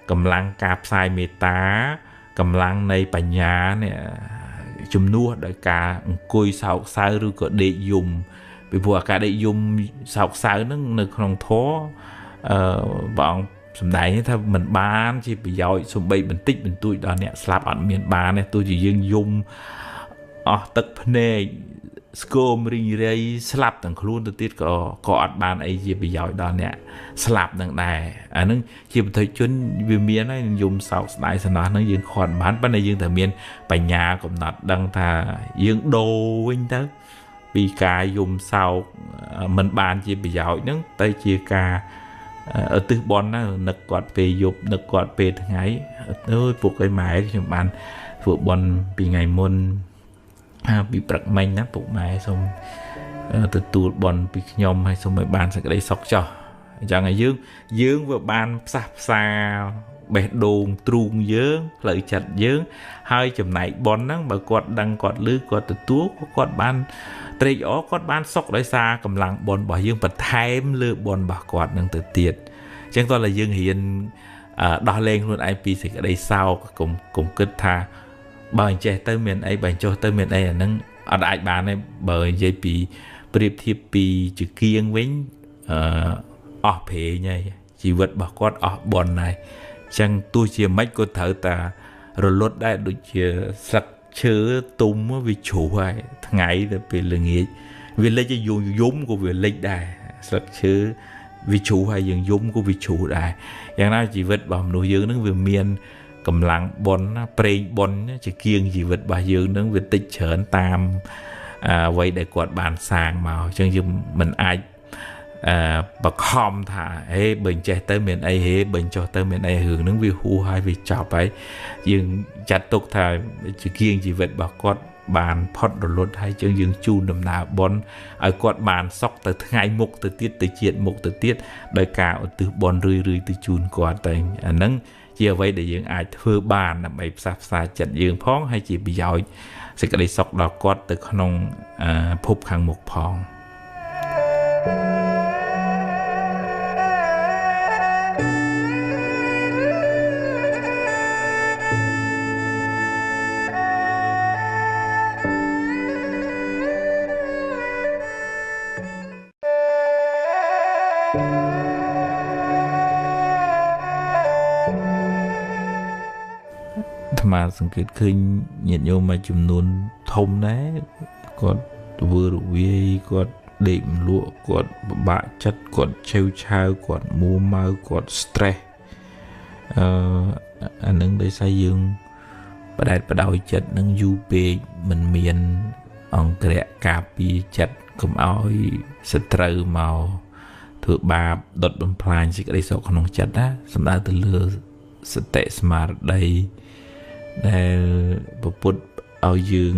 S1: cầm lăng cạp sai meta cầm lăng này bà nhà nè chùm nua đại ca cùi sau sao rồi có để dùng bị bùa cả để dùng sau sao nó không thố bọn sầm đại như thế mình bán chỉ bị giỏi sum bay mình tích mình tui đó nè slap ở miền bán này tôi chỉ dương dùng tất này scom ring ray slap tầng khuôn từ tiết có ở bàn ấy gì bị giỏi đó nè slap tầng này nó chỉ thấy chuyên vì miền này dùng sau đại sản nó dương khoản bán bên này dương thờ miền bài nhà cũng nọt đăng thà dương đồ anh đó vì cả dùng sau mình bàn chỉ bị giỏi nó tay chia ca ở từ bon nó nực quạt về dục nực quạt về thằng ấy ơi phục cái máy thì bạn phục bon vì ngày môn bị bật mạnh nát phục máy xong từ tụt bon bị nhom hay xong mấy bạn sẽ đây sọc cho chẳng ngày dương vừa ban sạp xa bẹt đồn truông dướng lợi chặt dướng hai chùm này bon nắng mà quạt đăng quạt lư quạt từ tuốt quạt ban tây gió quạt ban sọc đấy xa cầm lặng bon bỏ dương bật thêm lư bon bà quạt nâng từ tiệt chẳng tôi là dương hiền đo lên luôn IP thì ở đây sau cùng kết tha bài trẻ tới miền ấy bài cho tới miền ấy là nâng ở đại bàn này bởi dây bị priệp thiệp bị chữ kiêng với phê nhảy chỉ vật bà quát bọn này chẳng tôi chỉ mấy cô thở ta rồi lốt đại đôi chia sạch chớ tung vì chủ hay ngày là vì là nghĩa vì lấy cho dùng giống của việc lấy đài sạch chớ vì chủ hay dùng giống của vì chủ đàiอย่างนั้นchỉ vật bảo nội dương nó về miền cầm lăng bồn á prey bồn chỉ kiêng gì vật bà dương nâng việc tích chởn tam vậy để quạt bàn sàng màu chân như mình ai bậc hòm thả hê bình che tới miền ấy hê bình cho tới miền ấy hưởng nâng vì hù hai vì chọc ấy nhưng chặt tục thả chỉ kiêng gì vật bà quạt bàn phật rồi lột hay chân dương chu nằm nào bồn ở quạt bàn sóc từ ngày mục từ tiết từ chuyện mục từ tiết đời cả từ bồn rưỡi từ chun quạt tới nâng chia vậy để dương ai thưa bàn là mấy sạp xa chặt dương phong hay chỉ bị giỏi sẽ có đi sọc đỏ quạt từ khung phúc hàng một phong màสังเกตขึ้นnhiệtโยมมาจำนวนทมนะก็vừa rồiก็เด็กลวกก็บะจัดก็เชี่ยวชาญก็มัวเมาก็สเตรสอันนั้นได้ใช้ยังประดับประดอยจัดนั่งยูเปมันเมียนองเกะกาปีจัดกุมเอาสเตรสเมาถือบาปดดบำพลายสิกได้สอกขนมจัดนะสำหรับตัวเลือสเตสมาร์ได้ได้ประพุทธเอายืง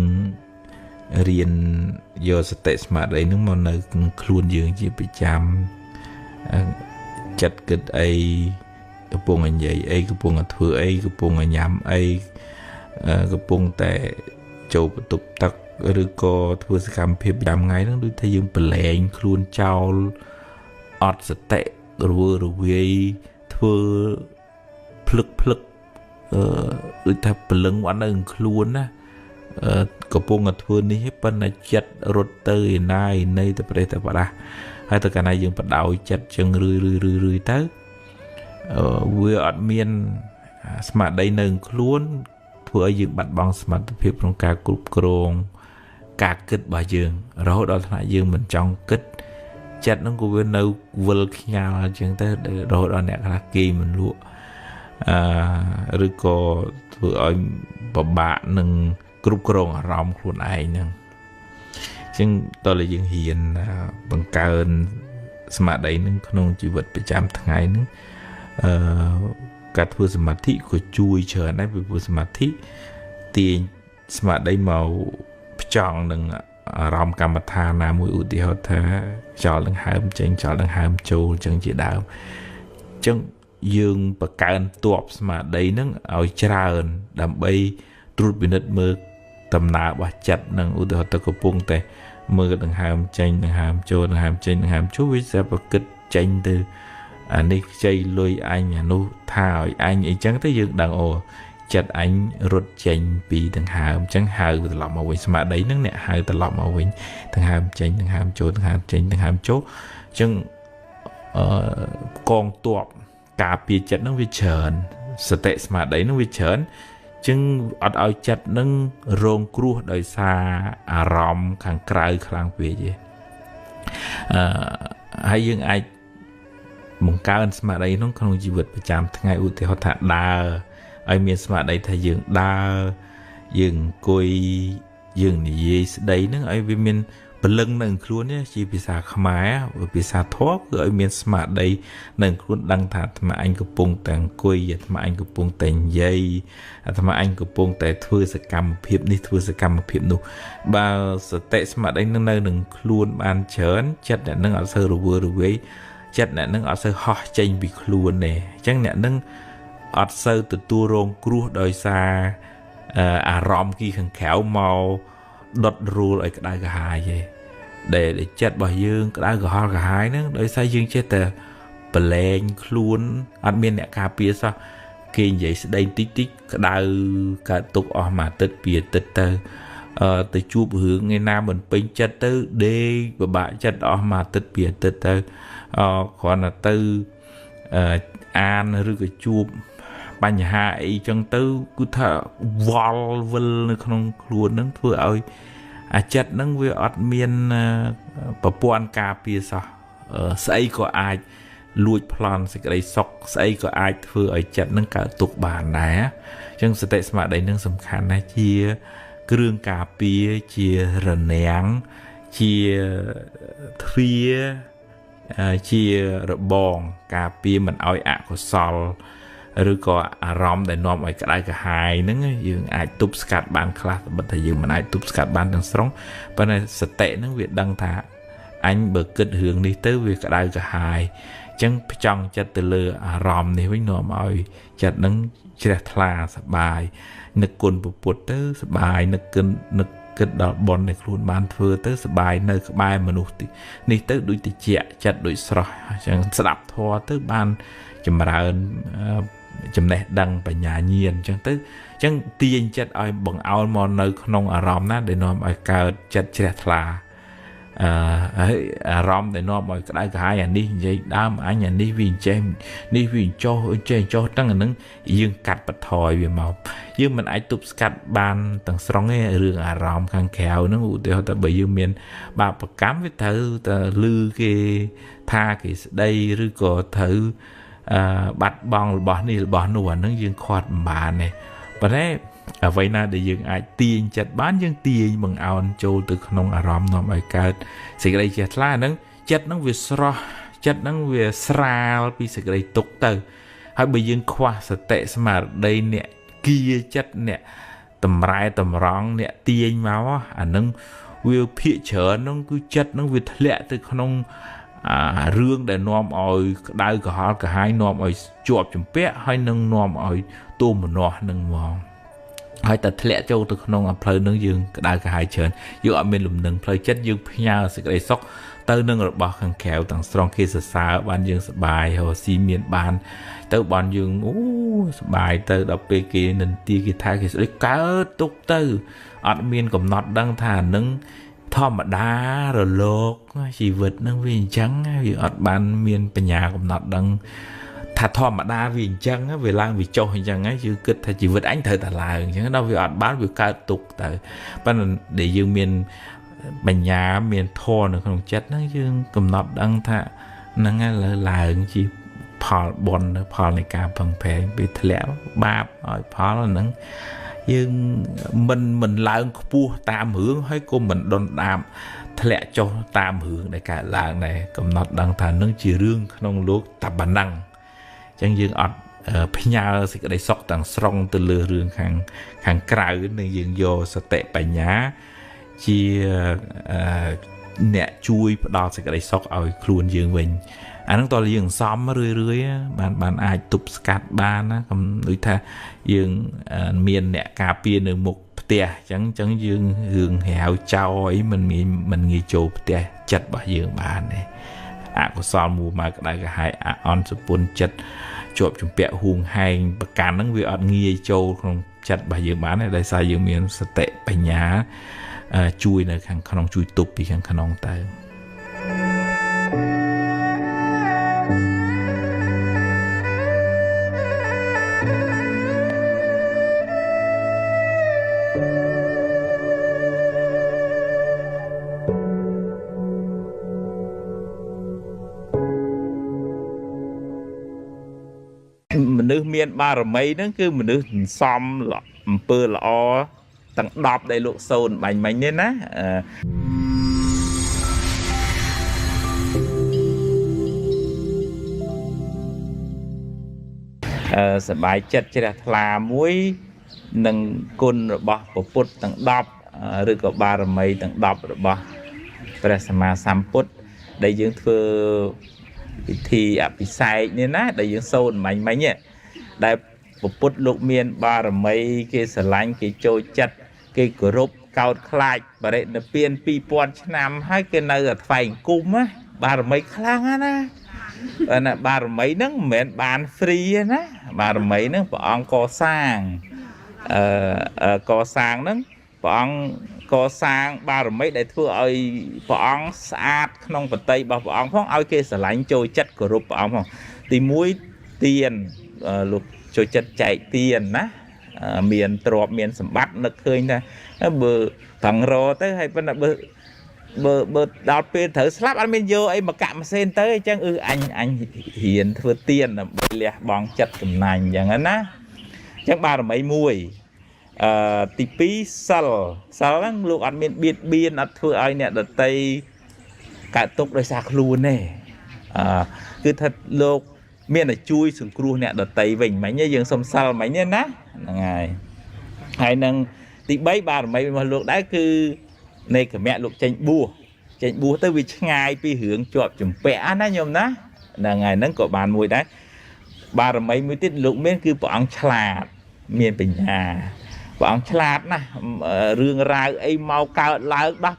S1: เรียนโยสเตสมาได้นึกมันในครูนยืงที่ไปจำจัดกิจไอกระปงอันใหญ่ไอกระปงอันถือไอกระปงอันยำไอกระปงแต่โจปตุกตักหรือก็ถือสกรรมเพียบยำไงนั่งดูทายืงเปล่งครูนเจ้าอดสเตรัวรัวถือพลึกหรือถ้าเปลืองวันอื่นครูนนะกระปงอัดฟืนนี้เป็นจัดรถเตยนายในแต่ประเดี๋ยวประดาให้ตัวกันนายยังประดาวจัดจังรื้อเต้เวอดเมียนสมัครได้หนึ่งคล้วนเพื่อยืมบัตรบองสมัครเพียบของการกรุบกรองการกึศบ่ายืงเราดอนขณะยืงเหมือนจ้องกึศจัดนั่งกูเป็นเอาเวลขี้ยาจังแต่เราดอนเนี่ยขณะกีมันรู้หรือก็เพื่อเอาบะหนึ่งกรุบกรองอารมณ์คนไอ้นึงซึ่งตอนเรายังเห็นบังเกิดสมาธินึงขนมชีวิตประจำทั้งไงนึงการพูดสมาธิก็ช่วยเชิญได้ไปพูดสมาธิตีสมาธิเมาจ่องหนึ่งอารมณ์กรรมฐานนามุอุติเหตุจอลังหามเจงจอลังหามโจจังจีดาวจังยืงประการตัวสมาธินึงเอาเจริญดำไปตรุษบินมือตำนาบาจัดนังอุตหะตะกปุงแต่มือดังหามเจงดังหามโจดังหามเจงดังหามโจวิสาประกิดเจงtừอันนี้ใจลอยอันนู้ท่าอันไอ้จังที่ยืงดังโอจัดอันรถเจงปีดังหามจังหาตลอดมาวิ่งสมาธินึงเนี่ยหาตลอดมาวิ่งดังหามเจงดังหามโจดังหามเจงดังหามโจจังกองตัวกาปีจัดนังวิเชิญสเตสมาธินังวิเชิญจึงอดเอาจัดนึงโรงครัวโดยซาอารมณ์ขังไกลคลางเปียให้ยังไอมุงการสมาธิน้องขนมจีบประจำทั้งไงอุติหะดาไอเมียสมาธิทายังดายังกุยยังนี่ได้นึงไอวิมินเป็นเรื่องหนึ่งครัวเนี่ยชีพิษาขมายพิษาทอกไอเมียสมาธิหนึ่งครัวดังถาดมาอันกระปงแต่งกุยมาอันกระปงแต่งใยทำไมอันกระปงแต่ทั่วสกรรมเพียบนี่ทั่วสกรรมเพียบนู่บาสเตสมาได้นั่งหนึ่งครัวอันเฉินจัดเนี่ยนั่งเอาเซอร์รัวจัดเนี่ยนั่งเอาเซอร์ฮอใจบีครัวเนี่ยจังเนี่ยนั่งเอาเซอร์ตัวโรงครัวโดยซาอารมณ์กี่ขังแขวเมาดดรูอะไรก็ได้ก็หายđểจัดบ่ยืงก็ได้ก็หอก็หายนึงโดยใช้ยืงเช่แต่เปลงคล้วนอันเมียนเนี่ยคาเปียซะกินใหญ่ได้ติ๊กก็ได้ก็ตกออกมาติดเปียติดเตอแต่จูบหือไงน้าเหมือนเป็นจัดเตอเดย์แบบบะจัดออกมาติดเปียติดเตอขอน่ะตืออ่านหรือก็จูบปัญหาไอ้จังตือกูถ้าวอลเวลในขนมครัวนั่งเพื่อเอาจัดนั่งเวอดเมียนประปวนกาเปียซะใส่ก็อาจ លួចប្លន់សេចក្តីសុខស្អីក៏អាចធ្វើឲ្យចិត្តនឹងកើតទុក្ខបានដែរអញ្ចឹងសតិស្មារតីនឹងសំខាន់ណាស់ជាគ្រឿងការពារជារនាំងជាទ្វារជារបងការពារមិនឲ្យអកុសលឬក៏អារម្មណ៍ដែលនាំឲ្យក្តៅក្រហាយហ្នឹងយើងអាចទប់ស្កាត់បានខ្លះតែយើងមិនអាចទប់ស្កាត់បានទាំងស្រុងប៉ុន្តែសតិហ្នឹងវាដឹងថាអញបើគិតរឿងនេះទៅវាក្តៅក្រហាយអញ្ចឹងផ្ចង់ចិត្តទៅលើអារម្មណ៍នេះវិញនាំឲ្យចិត្តហ្នឹងជ្រះថ្លាសបាយនឹកគុណពុទ្ធទៅសបាយនឹកគិតដល់បុណ្យដែលខ្លួនបានធ្វើទៅសបាយនៅក្បែរមនុស្សនេះទៅដូចតិចចិត្តដូចស្រស់អញ្ចឹងស្ដាប់ធម៌ទៅបានចម្រើនចំណេះដឹងបញ្ញាញាណអញ្ចឹងទៅអញ្ចឹងទាញចិត្តឲ្យបង្អោលមកនៅក្នុងអារម្មណ៍ណាដែលនាំឲ្យកើតចិត្តជ្រះថ្លាហើយអារម្មណ៍ដែលនាំឲ្យក្តៅក្រហាយអានេះនិយាយដើមអញអានេះវាចេះនេះវាចុះទាំងអានឹងយើងកាត់បន្ថយវាមកយើងមិនអាចទប់ស្កាត់បានទាំងស្រុងទេរឿងអារម្មណ៍ខាងក្រៅហ្នឹងឧទាហរណ៍ថាបើយើងមានបាបកម្មវាត្រូវតែលឺគេថាគេស្ដីឬក៏ត្រូវបាត់បង់របស់នេះរបស់នោះអាហ្នឹងយើងខាត់មិនបានទេប៉ុន្តែអ្វីណាដែលយើងអាចទាញចិត្តបានយើងទាញបង្អោនចូលទៅក្នុងអារម្មណ៍នាំឲ្យកើតសេចក្តីជ្រះថ្លាហ្នឹងចិត្តហ្នឹងវាស្រស់ចិត្តហ្នឹងវាស្រាលពីសេចក្តីទុក្ខទៅហើយបើយើងខ្វះសតិស្មារតីអ្នកគៀចិត្តអ្នកតម្រែតម្រង់អ្នកទាញមកអាហ្នឹងវាភាកច្រើនហ្នឹងគឺចិត្តហ្នឹងវាធ្លាក់ទៅក្នុងរឿងដែលនាំឲ្យក្តៅក្រហល់ក្រហាយនាំឲ្យជាប់ជំពាក់ហើយនឹងនាំឲ្យទូមនោះនឹងមកហើយតែធ្លាក់ចូលទៅក្នុងផ្លូវនឹងយើងក្តៅក្រហាយច្រើនយើងអត់មានលំនឹងផ្លូវចិត្តយើងផ្ញើសេចក្តីសុខទៅនឹងរបស់ខាងក្រៅទាំងស្រុងគេសរសើរបានយើងសប្បាយរស់ស៊ីមានបានទៅបានយើងអូសប្បាយទៅដល់ពេលគេនិន្ទាគេថាគេស្ដីកើតទុកទៅអត់មានកំណត់ដឹងថានឹងធម្មតារលកជីវិតនឹងវាអញ្ចឹងវាអត់បានមានបញ្ញាកំណត់ដឹងថាធម្មតាវាអញ្ចឹងវាឡើងវាចុះអញ្ចឹងយើងគិតថាជីវិតអញត្រូវតែឡើងអញ្ចឹងដល់វាអត់បានវាកើតទុកទៅប៉ុន្តែដែលយើងមានបញ្ញាមានធម៌នៅក្នុងចិត្តហ្នឹងយើងកំណត់ដឹងថាហ្នឹងហើយឡើងជាផលបុណ្យផលនៃការពឹងផ្អែកពេលធ្លាក់បាបឲ្យផលហ្នឹងយើងមិនឡើងខ្ពស់តាមរឿងហើយក៏មិនដុនដាបធ្លាក់ចុះតាមរឿងដែលកើតឡើងដែរកំណត់ដឹងថានឹងជារឿងក្នុងលោកតែប៉ុណ្ណឹងអញ្ចឹងយើងអត់ផ្ញើសេចក្តីសុខទាំងស្រុងទៅលើរឿងខាងក្រៅនឹងយើងយកសតិបញ្ញាជាអ្នកជួយផ្ដល់សេចក្តីសុខឲ្យខ្លួនយើងវិញអាហ្នឹងតើយើងសំរឿយបានអាចទប់ស្កាត់បានណាដូចថាយើងមានអ្នកការពារនៅមុខផ្ទះអញ្ចឹងយើងរឿងរាវចោលអីមិនងាយចូលផ្ទះចិត្តរបស់យើងបានទេអកុសលមួមកក្តៅក្រហាយអន់សពុនចិត្តជាប់ជំពាក់ហួងហែងប្រកាន់ហ្នឹងវាអត់ងាយចូលក្នុងចិត្តរបស់យើងបានទេដោយសារយើងមានសតិបញ្ញាជួយនៅខាងក្នុងជួយទប់ពីខាងក្នុងទៅមនុស្សមានបារមីហ្នឹងគឺមនុស្សសំអំពើល្អទាំង10ដែលលោកសូនបាញ់មិញនេះណាសប្បាយចិត្តជ្រះថ្លាមួយនឹងគុណរបស់ពុទ្ធទាំង10ឬក៏បារមីទាំង10របស់ព្រះសម្មាសម្ពុទ្ធដែលយើងធ្វើពិធីអភិសេកនេះណាដែលយើងសូនមិញនេះដែលពុទ្ធលោកមានបារមីគេស្រឡាញ់គេចូលចិត្តគេគោរពកោតខ្លាចបរិនិព្វាន 2000 ឆ្នាំហើយគេនៅតែថ្វាយអង្គមណាបារមីខ្លាំងណាបារមីហ្នឹងមិនមែនបាន free ណាបារមីហ្នឹងព្រះអង្គកសាងហ្នឹងព្រះអង្គកសាងបារមីដែលធ្វើឲ្យព្រះអង្គស្អាតក្នុងបតីរបស់ព្រះអង្គផងឲ្យគេស្រឡាញ់ចូលចិត្តគោរពព្រះអង្គផងទី1ទានលោកចូលចិត្តចែកទានណាមានទ្រព្យមានសម្បត្តិនឹកឃើញថាបើប្រឹងរទៅហើយប៉ុន្តែបើ bờ đào pe thử slap anh bên vô ấy mà cạm sen tới chẳng anh hiền thừa tiền là lẹ bong chặt cầm nành chẳng ấy á chắc ba là mấy mùi tí pí sal lắm lúc anh biên biên anh thừa ai nè đợt tây cả tục đời sạc luôn nè cứ thật lúc miền là chui xuống cua nè đợt tây vịnh mấy nhá dương sông sal mấy nhá ná ngày hay năng tí bấy ba là mấy mà lúc đấy cứ này cả mẹ lúc tranh bùa tới vì ngày pi hướng chọp chùm vẽ ná nhôm ná là ngày nâng có bàn mùi đấy ba là mấy mới tiết lúc miền cứ bọn chả miền bình nhà bọn chả nè rương ra ấy mau cao lại đó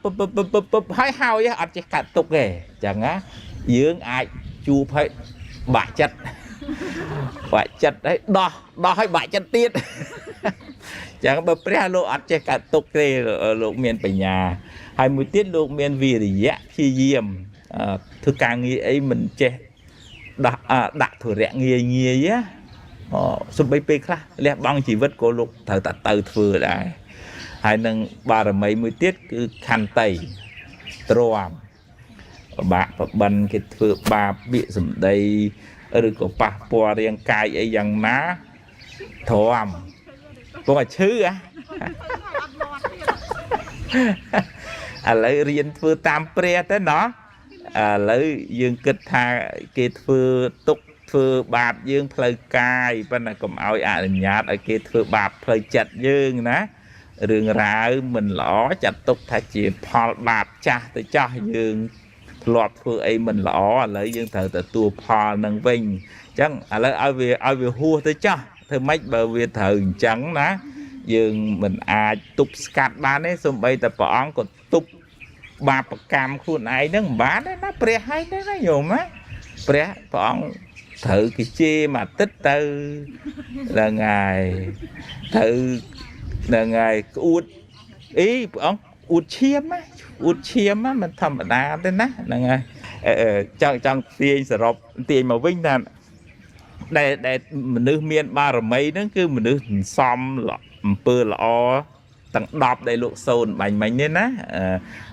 S1: búp hai hao á anh chỉ cắt tục kề chẳng á dưỡng ai chu phải bạ chặt đấy đo hay bạ chặt tiết chẳng bờ pre lô anh chỉ cắt tục kề lúc miền bình nhà hai mươi tiết lúc miền vì thì dạ chi diêm thực càng nghĩ ấy mình che đặt thừa rẽ nghề á sụp bay pê khác lẽ băng chỉ vứt cô lục thở tạt từ thừa đấy hai nâng ba là mấy mươi tiết cứ khăn tẩy tròn bạc và bần cái thừa ba bị sụm đây rồi có ba po riêng cài ấy dằng má thòm có mà chứ lấy riêng thừa tam pre tới nó lấy dương kịch tha cái thừa tục thừa bạp dương phơi cài bên này cũng ao nhạt ở kia thừa bạp phơi chặt dương ná đường ra mình lỏ chặt tục thay chỉ phò bạp cha tới cho dương lọt thừa ấy mình lỏ lấy dương thờ từ tua phò nâng vinh chẳng lấy ao về hua tới cho thôi mấy bờ về thờ trắng ná dương mình tục scat ban ấy xong bây tập bọn còn tục bạp cam khuôn ấy nó bán đấy nó pre hay đấy nó nhiều má pre bọn thử cái chê mà tích tư là ngày thử là ngày út ý ông út chiêm á mình thầm đá tên á là ngày trong tiền sờ rộp tiền mà vinh là để mình nước miền ba rồi mấy nó cứ mình nước xóm lọ pơ lọ tặng đọp đầy lụa sồn bánh nên á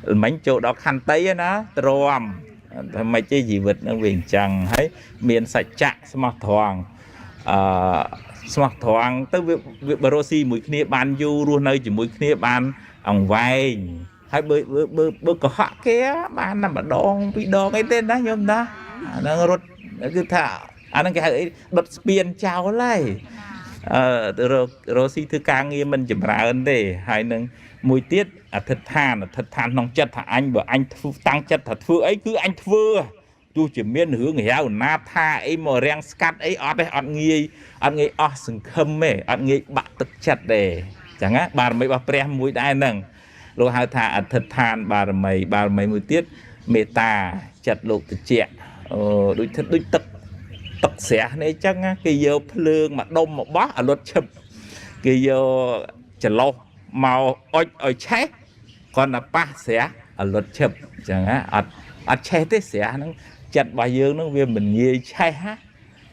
S1: bánh chỗ đó khăn tây á tròn mấy cái gì vật nó viền chẳng hay miền sạch chạ smart thoáng tới việc Borosi mũi kia ban du luôn nơi chỉ mũi kia ban ông vai hay bơ có họ kia ban nằm ở đòn bị đòn cái tên đó nhôm đó nó rút cứ thả anh cái ấy đột spiên chào lại Rosi thứ càng nghe mình chậm rãi hơn để hai nâng mùi tiết thật than nông chất anh bảo anh tăng chất thật thưa ấy cứ anh thưa tôi chỉ miên hướng héo na tha ấy mà răng scat ấy ở đây anh nghe sừng khâm ấy anh nghe bạc tức chặt để chẳng á bà mấy bà pre mũi đai nâng rồi hai thà thật than bà mấy mùi tiết meta chặt lục từ trẻ đôi tức tật xẻ này chắc á cái giờ phượng mà đông một bó luật chụp cái giờ chả lâu màu oi chết còn là ba xẻ luật chụp chẳng á chết thế xẻ nó chặt bà dương nó về mình nghe chai hát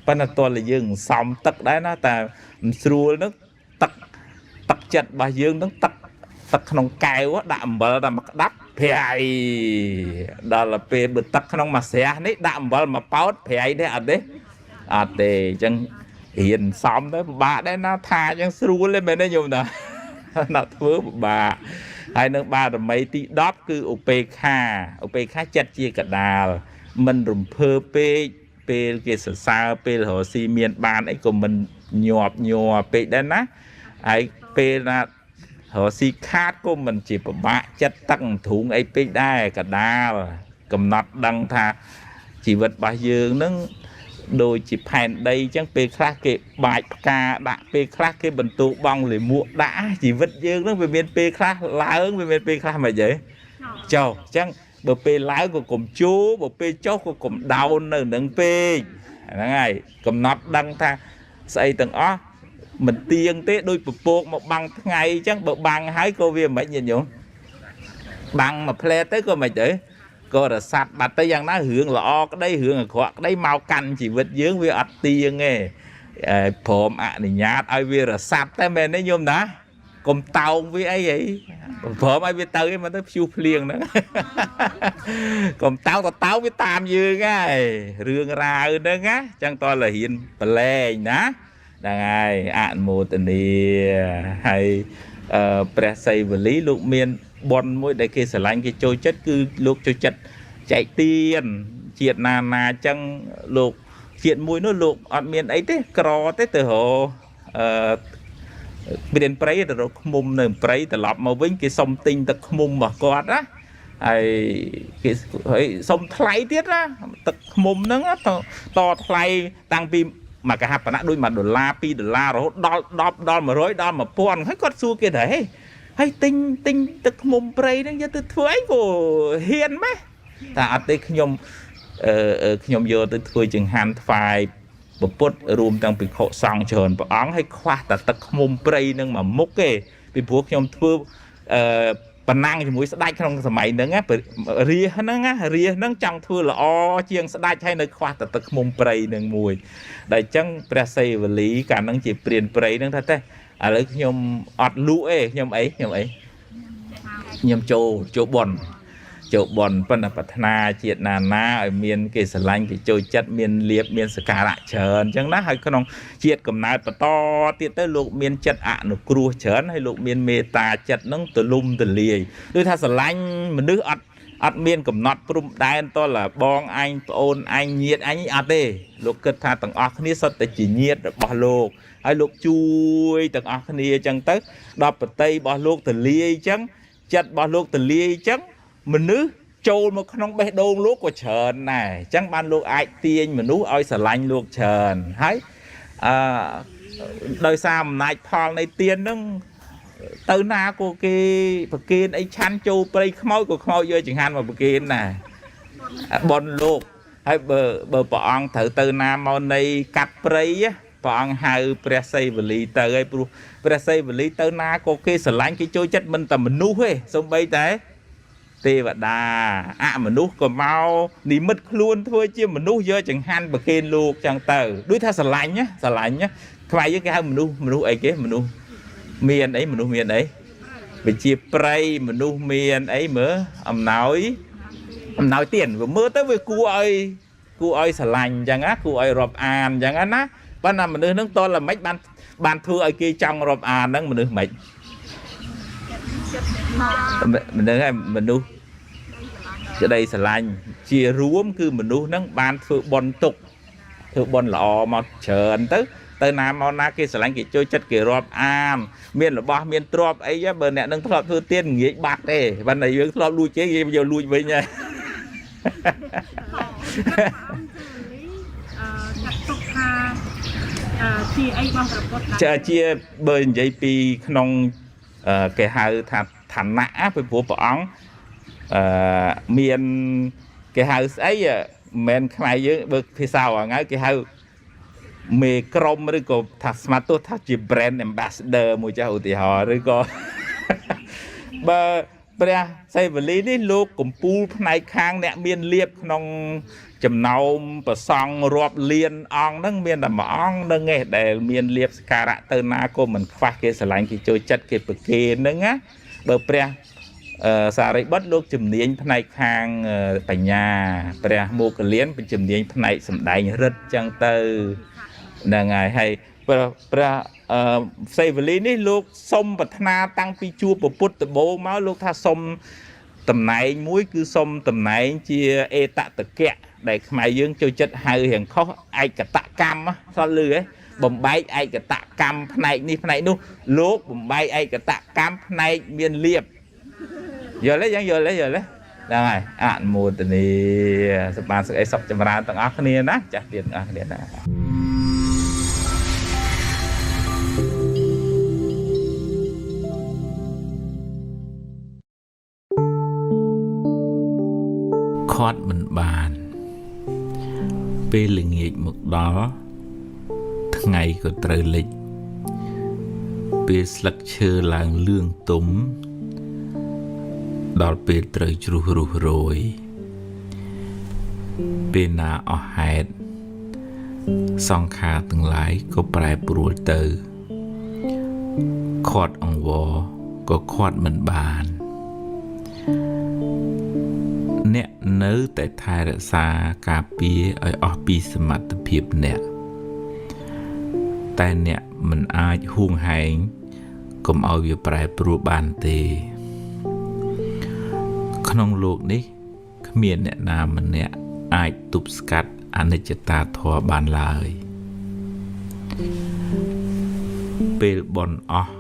S1: bên là toàn là dương xong tật đấy nó ta xua nó tật chặt bà dương nó tật không cài quá đạm bờ là mặc đắp phải đó là về bật tật không mà xẻ đấy đạm bờ mà báo phải đấy đấy để chẳng hiện xong đấy bà đấy nó tha chẳng xua lên bên đây nhiều nè nó thưa bà hai nước ba là mấy tí đóp cứ OPK chặt chia cả đà mình rùm phơ pê cái sao pê hồ xì miền ban ấy của mình nhọp pê đấy ná ấy pê là hồ xì khát của mình chỉ có bạ chất tăng thủng ấy pê đai cả đà cầm nọt đăng tha chỉ vật bà dương nó đôi chỉ phèn đây chẳng pê khác cái bài ca đã pê khác cái bần tụ bong để mua đã chỉ vật dương nó về miền pê khác lá ứng về miền pê khác mà vậy chào chẳng bờ pê lái của cụm chú bờ pê chốt của cụm đau nơi nâng pê này cầm nắp đăng tha xây tầng ó mình tiên tế đôi bộ một băng ngày chẳng bờ băng hái cô viên mấy nhìn nhung băng mà ple tới cô mày để cô là sạch bạch tới dân nó hưởng lọ cái đây hưởng ở cái đây mau canh chỉ vật dướng với ắt tiên nghe phồm này nhát ai vì là sạch tới mình đấy nhung đó កុំតោងវាអីហីព្រមឲ្យវាទៅឯងមកទៅភ្ជុះភ្លៀងហ្នឹងកុំតោងទៅតោងវាតាមយើងហើយរឿងរ៉ាវហ្នឹងណាចឹងតើរៀនប្រឡែងណាហ្នឹងហើយអនុមោទនាហើយព្រះសីវលីលោកមានបនមួយដែលគេស្រឡាញ់គេចូលចិត្តគឺលោកចូលចិត្តចែកទានជាតិណាណាចឹងលោកជាតិមួយនោះលោកអត់មានអីទេក្រទេទៅរព្រានព្រៃទៅរកឃុំនៅព្រៃត្រឡប់មកវិញគេសុំទិញទឹកឃុំរបស់គាត់ណាហើយគេសុំថ្លៃទៀតណាទឹកឃុំហ្នឹងតថ្លៃតាំងពីមកកហបណៈដូច$1 $2 រហូតដល់10ដល់100ដល់1000ហើយគាត់សួរគេថាហេហើយទិញទឹកឃុំព្រៃហ្នឹងយកទៅធ្វើអីក៏ហ៊ានម៉េះតែអត់ទេខ្ញុំយកទៅធ្វើចង្ហាន់ថ្វាយពុទ្ធរួមទាំងភិក្ខុសង្ឃច្រើនព្រះអង្គឲ្យខ្វះតែទឹកឃុំព្រៃនឹងមួយមុខទេពីព្រោះខ្ញុំធ្វើប៉ុណ្ណាំងជាមួយស្ដេចក្នុងសម័យហ្នឹងរាជហ្នឹងចង់ធ្វើល្អជាងស្ដេចហើយនៅខ្វះតែទឹកឃុំព្រៃនឹងមួយដែលអញ្ចឹងព្រះសីវលីកាលហ្នឹងជាព្រានព្រៃហ្នឹងថាទេឥឡូវខ្ញុំអត់លក់ទេខ្ញុំចូលបន់ប៉ុន្តែប្រាថ្នាជាតិណាឲ្យមានគេស្រឡាញ់គេចូលចិត្តមានលៀបមានសក្ការៈច្រើនអញ្ចឹងណាហើយក្នុងជាតិកំណើតបន្តទៀតទៅលោកមានចិត្តអនុគ្រោះច្រើនហើយលោកមានមេត្តាចិត្តនឹងទលំទលាយដូចថាស្រឡាញ់មនុស្សអត់មានកំណត់ព្រំដែនតលបងអញប្អូនអញញាតិអញអត់ទេលោកគិតថាទាំងអស់គ្នាសុទ្ធតែជាញាតិរបស់លោកហើយលោកជួយទាំងអស់គ្នាអញ្ចឹងទៅដល់បតីរបស់លោកទលាយអញ្ចឹងចិត្តរបស់លោកទលាយអញ្ចឹងមនុស្សចូលមកក្នុងបេះដូងលោកក៏ច្រើនដែរអញ្ចឹងបានលោកអាចទាញមនុស្សឲ្យស្រឡាញ់លោកច្រើនហើយដោយសារអំណាចផលនៃទានហ្នឹងទៅណាក៏គេប្រគេនអីឆាន់ចូលព្រៃខ្មោចក៏ខ្មោចយកចង្ហាន់មកប្រគេនដែរបនលោកហើយបើព្រះអង្គត្រូវទៅណាមកនៃកាត់ព្រៃព្រះអង្គហៅព្រះសីវលីទៅហើយព្រោះព្រះសីវលីទៅណាក៏គេស្រឡាញ់គេចូលចិត្តមិនតែមនុស្សទេសូម្បីតែទេវតាអមនុស្សក៏មកនិមិត្តខ្លួនធ្វើជាមនុស្សយកចង្ហាន់ប្រគេនលោកចឹងទៅដូចថាស្រឡាញ់ខ្មែរយើងគេហៅមនុស្សអីគេមនុស្សមានអីវិជាព្រៃមនុស្សមានអីមើលអំណោយទៀនវាមើលទៅវាគួរឲ្យស្រឡាញ់ចឹងណាគួរឲ្យរាប់អានចឹងណាប៉ុន្តែមនុស្សហ្នឹងតលមិនបានធ្វើឲ្យគេចង់រាប់អានហ្នឹងមនុស្សមិនមនុស្សក្តីស្រឡាញ់ជារួមគឺមនុស្សហ្នឹងបានធ្វើបុណ្យទុកធ្វើបុណ្យល្អមកច្រើនទៅណាមកណាគេស្រឡាញ់គេចូលចិត្តគេរាប់អានមានរបស់មានទ្រព្យអីបើអ្នកនឹងធ្លាប់ធ្វើទៀនងាយបាត់ទេបើតែយើងធ្លាប់លួចគេយកលួចវិញហើយចាត់ទុកថាជាអីបងប្រពុតជាបើនិយាយពីក្នុងគេហៅថាឋានៈពីព្រោះព្រះអង្គមានគេហៅស្អីមិនមែនខ្មែរយើងបើភាសាហ្នឹងគេហៅមេក្រុមឬក៏ថាស្មាតទោះថាជា brand ambassador មួយចាស់ឧទាហរណ៍ឬក៏បើព្រះសីវលីនេះលោកកម្ពូលផ្នែកខាងអ្នកមានលៀបក្នុងចំណោមប្រសង់រាប់លានអង្គហ្នឹងមានតែមួយអង្គហ្នឹងឯងដែលមានលៀបសក្ការៈទៅណាក៏មិនខ្វះគេស្រឡាញ់គេចូលចិត្តគេប្រគេនហ្នឹងណាបើព្រះសារីបុត្រលោកជំនាញផ្នែកខាងបញ្ញាព្រះមោគលានជំនាញផ្នែកសម្ដែងរិទ្ធចឹងទៅហ្នឹងហើយព្រះសីវលីនេះលោកសុំប្រាថ្នាតាំងពីជួបពុទ្ធដំបូងមកលោកថាសុំតំណែងមួយគឺសុំតំណែងជាអេតតកៈដែលខ្មែរយើងចូលចិត្តហៅរៀងខុសឯកតកម្មស្គាល់ឮហ៎បំបែកឯកតកម្មផ្នែកនេះផ្នែកនោះលោកបំបែកឯកតកម្មផ្នែកមានលៀបយល់ទេយ៉ាងយល់ទេហ្នឹងហើយអនុមោទនីសម្បានសុខអីសុខចម្រើនទាំងអស់គ្នាណាចាស់ទៀតទាំងអស់គ្នាណាខាត់មិនបានពេលល្ងាចមកដល់ថ្ងៃក៏ត្រូវលិចពេលស្លឹកឈើឡើងលឿងទុំដល់ពេលត្រូវជ្រុះរុះរយពេលណាអស់ហេតុសង្ខារទាំងឡាយក៏ប្រែប្រួលទៅខ อดអង្វរក៏ខាត់មិនបានអ្នកនៅតែថែរក្សាការពារឲ្យអស់ពីសមត្ថភាពអ្នកតែអ្នកមិនអាចហួងហែងកុំឲ្យវាប្រែប្រួលបានទេក្នុងលោកនេះគ្មានអ្នកណាម្នាក់អាចទប់ស្កាត់អនិច្ចតាធម៌បានឡើយពេលបន់អស់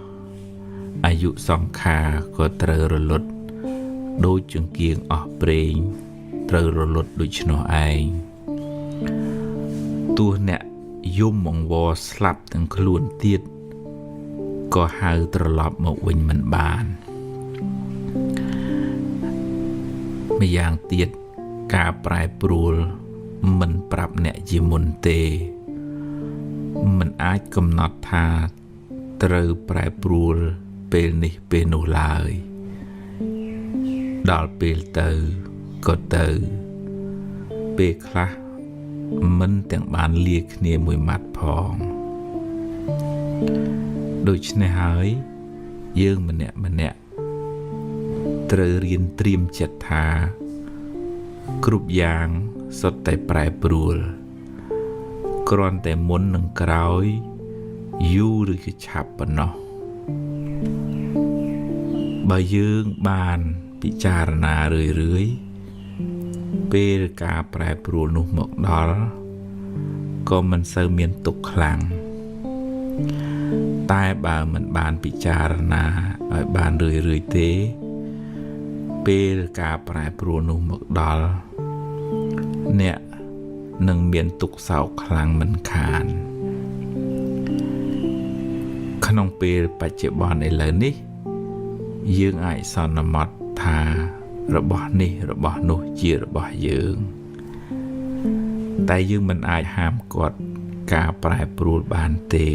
S1: អាយុសង្ខារក៏ត្រូវរលត់ដូចចង្គៀងអស់ប្រេងត្រូវរលត់ដូច្នោះឯងទោះអ្នកយំអង្វរស្លាប់ទាំងខ្លួនទៀតក៏ហៅត្រឡប់មកវិញមិនបានម្យ៉ាងទៀតការប្រែប្រួលមិនប្រាប់អ្នកជាមុនទេមិនអាចកំណត់ថាត្រូវប្រែប្រួលពេលនេះពេលនោះឡើយដល់ពេលទៅក៏ទៅពេលខ្លះមិនទាំងបានលាគ្នាមួយម៉ាត់ផងដូច្នេះហើយយើងម្នាក់ត្រូវរៀនត្រៀមចិត្តថាគ្រប់យ៉ាងសុទ្ធតែប្រែប្រួលគ្រាន់តែមុននឹងក្រោយយូរឬក៏ឆាប់ប៉ុណ្ណោះបើយើងបានពិចារណារឿយពេលការប្រែប្រួលនោះមកដល់ក៏មិនសូវមានទុក្ខខ្លាំងតែបើមិនបានពិចារណាឲ្យបានរឿយទេពេលការប្រែប្រួលនោះមកដល់អ្នកនឹងមានទុក្ខសោកខ្លាំងមិនខានក្នុងពេលបច្ចុប្បន្នឥឡូវនេះយើងអាចសន្មត់ថារបស់នេះរបស់នោះជារបស់យើងតែយើងមិនអាចហាមឃាត់ការប្រែប្រួលបានទេ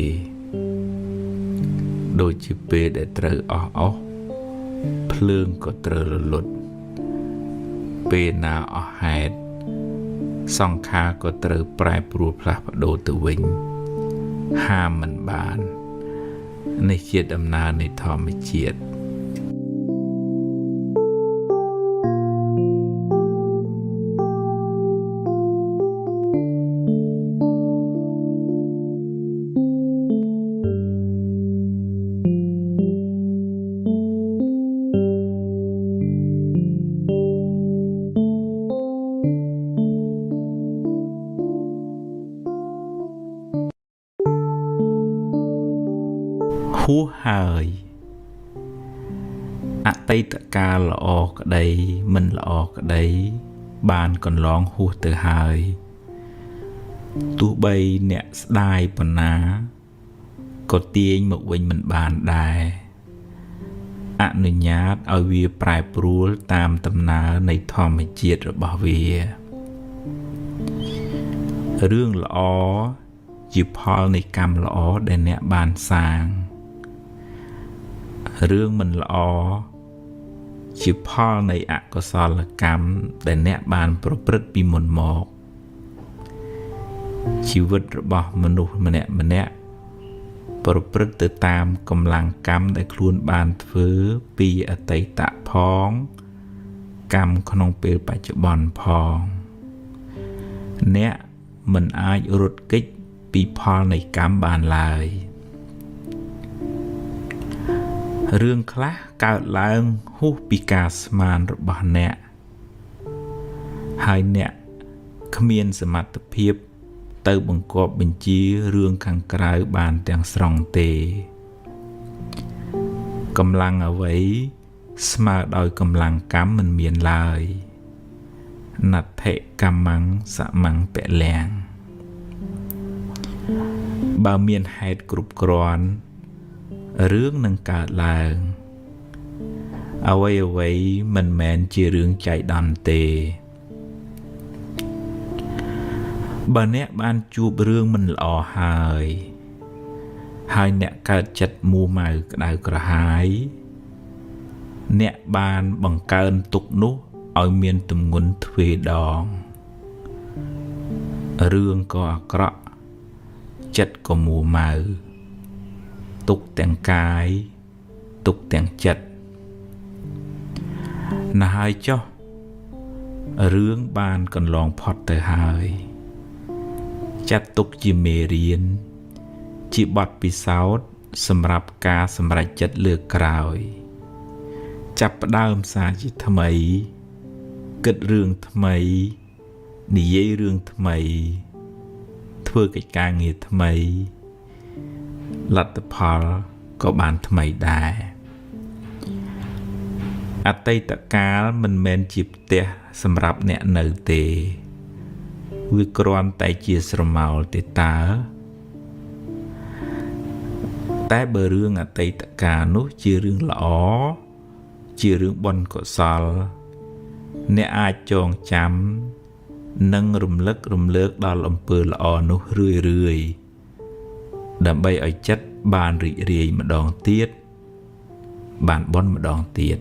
S1: ដូចជាពេលដែលត្រូវអស់ភ្លើងក៏ត្រូវរលត់ពេលណាអស់ហេតុសង្ខារក៏ត្រូវប្រែប្រួលផ្លាស់ប្ដូរទៅវិញហាមមិនបាននេះជាដំណើរនៃធម្មជាតិ ហួសហើយអតីតកាលល្អក្តីមិនល្អក្តីបានកន្លងហួសទៅហើយទោះបីអ្នកស្ដាយប៉ុណ្ណាក៏ទាញមកវិញមិនបានដែរអនុញ្ញាតឲ្យវាប្រែប្រួលតាមដំណើរនៃធម្មជាតិរបស់វារឿងល្អជាផលនៃកម្មល្អដែលអ្នកបានសាងរឿងមិនល្អជាផលនៃអកុសលកម្មដែលអ្នកបានប្រព្រឹត្តពីមុនមកជីវិតរបស់មនុស្សម្នាក់ប្រព្រឹត្តទៅតាមកម្លាំងកម្មដែលខ្លួនបានធ្វើពីអតីតផងកម្មក្នុងពេលបច្ចុប្បន្នផងអ្នកមិនអាចរត់គេចពីផលនៃកម្មបានឡើយរឿងខ្លះកើតឡើងហួសពីការស្មានរបស់អ្នកហើយអ្នកគ្មានសមត្ថភាពទៅបង្គាប់បញ្ជារឿងខាងក្រៅបានទាំងស្រុងទេកម្លាំងអ្វីស្មើដោយកម្លាំងកម្មមិនមានឡើយណដ្ឋិកម្មੰសមੰពលំបើមានហេតុគ្រប់គ្រាន់រឿងនឹងកើតឡើងអ្វីមិនមែនជារឿងចៃដន្យទេបើអ្នកបានជួបរឿងមិនល្អហើយអ្នកកើតចិត្តមូម៉ៅក្តៅក្រហាយអ្នកបានបង្កើនទុក្ខនោះឲ្យមានទម្ងន់ទ្វេដងរឿងក៏អាក្រក់ចិត្តក៏មួម៉ៅទុក្ខទាំងកាយ ទុកទាំងចិត្តណាស់ហើយចុះរឿងបានកន្លងផុតទៅហើយចាត់ទុកជាមេរៀនជាបទពិសោធន៍សម្រាប់ការសម្រេចចិត្តលើកក្រោយចាប់ផ្ដើមសារជាថ្មីគិតរឿងថ្មីនិយាយរឿងថ្មីធ្វើកិច្ចការងារថ្មីលទ្ធផលក៏បានថ្មីដែរអតីតកាលមិនមែនជាផ្ទះសម្រាប់អ្នកនៅទេវាគ្រាន់តែជាស្រមោលទេតើតែបើរឿងអតីតកាលនោះជារឿងល្អជារឿងបុណ្យកុសលអ្នកអាចចងចាំនិងរំលឹករំលើកដល់អំពើល្អនោះរឿយៗដើម្បីឲ្យចិត្តបានរីករាយម្ដងទៀតបានបុណ្យម្ដងទៀត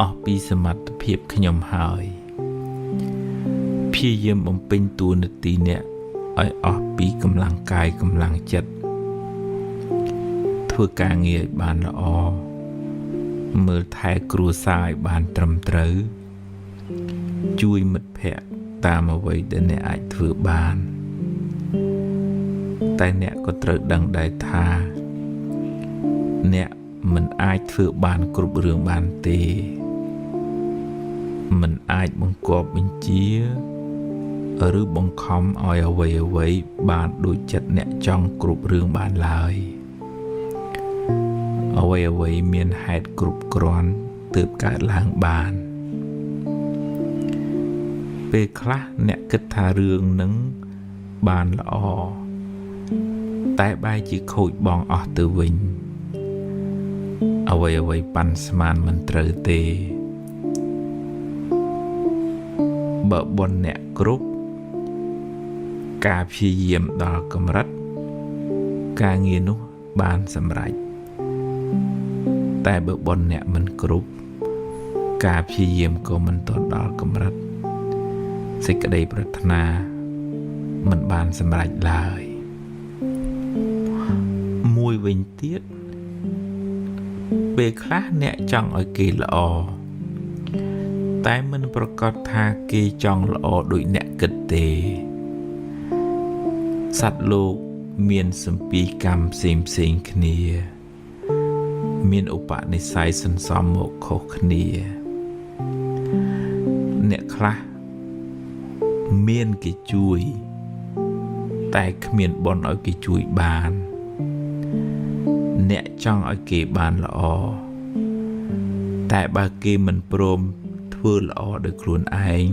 S1: អស់ពីសមត្ថភាពខ្ញុំហើយព្យាយាមបំពេញតួនាទីអ្នកឲ្យអស់ពីកម្លាំងកាយកម្លាំងចិត្តធ្វើការងារឲ្យបានល្អមើលថែគ្រួសារឲ្យបានត្រឹមត្រូវជួយមិត្តភ័ក្តិតាមអ្វីដែលអ្នកអាចធ្វើបានតែអ្នកក៏ត្រូវដឹងដែរថាអ្នកមិនអាចធ្វើបានគ្រប់រឿងបានទេមិនអាចបង្គាប់បញ្ជាឬបង្ខំឲ្យអ្វីបានដូចចិត្តអ្នកចង់គ្រប់រឿងបានឡើយអ្វីមានហេតុគ្រប់គ្រាន់ទើបកើតឡើងបានពេលខ្លះអ្នកគិតថារឿងនឹងបានល្អតែបែរជាខូចបង់អស់ទៅវិញអ្វីប៉ាន់ស្មានមិនត្រូវទេបើបុណ្យអ្នកគ្រប់ការព្យាយាមដល់កម្រិតការងារនោះបានសម្រេចតែបើបុណ្យអ្នកមិនគ្រប់ការព្យាយាមក៏មិនទាន់ដល់កម្រិតសេចក្តីប្រាថ្នាមិនបានសម្រេចឡើយមួយវិញទៀតពេលខ្លះអ្នកចង់ឲ្យគេល្អតែមិនប្រកាសថាគេចង់ល្អដូចអ្នកគិតទេសត្វលោកមានសម្ពីកម្មផ្សេងគ្នាមានឧបនិស្ស័យសន្សំមកខុសគ្នាអ្នកខ្លះមានគេជួយតែគ្មានបុណ្យឲ្យគេជួយបានអ្នកចង់ឲ្យគេបានល្អតែបើគេមិនព្រមធ្វើល្អដោយខ្លួនឯង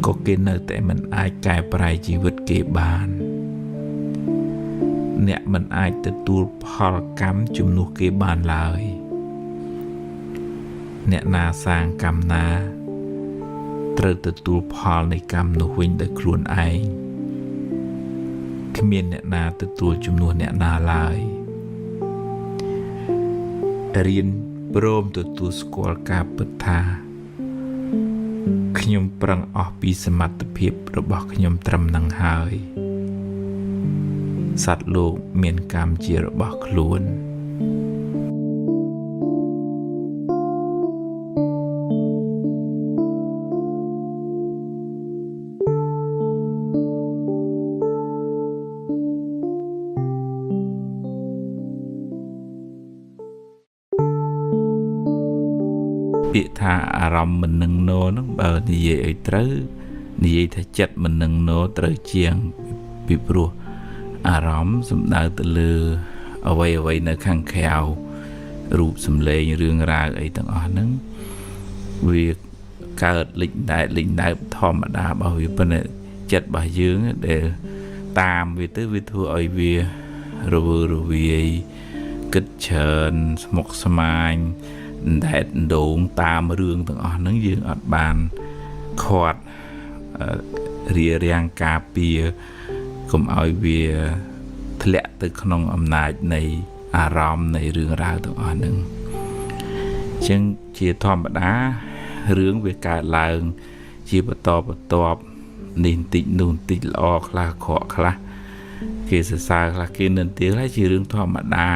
S1: ក៏គេនៅតែមិនអាចកែប្រែជីវិតគេបានអ្នកមិនអាចទទួលផលកម្មជំនួសគេបានឡើយអ្នកណាសាងកម្មណាត្រូវទទួលផលនៃកម្មនោះវិញដោយខ្លួនឯងគ្មានអ្នកណាទទួលជំនួសអ្នកណាឡើយរៀនព្រមទទួលស្គាល់ការពិតថាខ្ញុំប្រឹងអស់ពីសមត្ថភាពរបស់ខ្ញុំត្រឹមនឹងហើយសត្វលោកមានកម្មជារបស់ខ្លួនពាក្យថាអារម្មណ៍មិននឹងណោហ្នឹងបើនិយាយឲ្យត្រូវ និយាយថាចិត្តមិននឹងណូត្រូវជាងពីព្រោះអារម្មណ៍សំដៅទៅលើអ្វីនៅខាងក្រៅរូបសម្លេងរឿងរ៉ាវអីទាំងអស់ហ្នឹងវាកើតលេចដែកធម្មតារបស់វាប៉ុន្តែចិត្តរបស់យើងដែលតាមវាទៅវាធ្វើឲ្យវារវើរវាយគិតច្រើនស្មុគស្មាញដែតដងតាមរឿងទាំងអស់ហ្នឹងយើងអត់បានខាត់រារាំងការពារកុំឲ្យវាធ្លាក់ទៅក្នុងអំណាចនៃអារម្មណ៍នៃរឿងរ៉ាវទាំងអស់ហ្នឹងអញ្ចឹងជាធម្មតារឿងវាកើតឡើងជាបន្តបន្ទាប់នេះបន្តិចនោះបន្តិចល្អខ្លះអាក្រក់ខ្លះគេសរសើរខ្លះគេនិន្ទាហើយជារឿងធម្មតា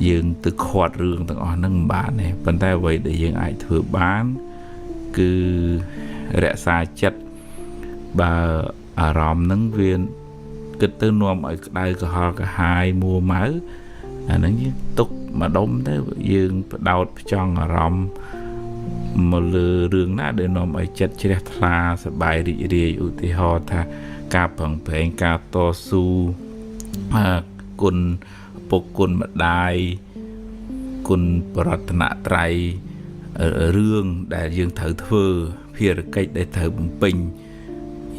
S1: យើងទៅខាត់រឿងទាំងអស់ហ្នឹងមិនបានទេប៉ុន្តែអ្វីដែលយើងអាចធ្វើបានគឺរក្សាចិត្តបើអារម្មណ៍ហ្នឹងវាគិតទៅនាំឲ្យក្តៅក្រហល់ក្រហាយមួម៉ៅអាហ្នឹងយើងទុកម្ដុំទៅយើងបដោតផ្ចង់អារម្មណ៍មកលើរឿងណាដែលនាំឲ្យចិត្តជ្រះថ្លាសប្បាយរីករាយឧទាហរណ៍ថាការប្រឹងប្រែងការតស៊ូគុណពុកគុណម្ដាយគុណបរតនត្រ័យរឿងដែលយើងត្រូវធ្វើភារកិច្ចដែលត្រូវបំពេញ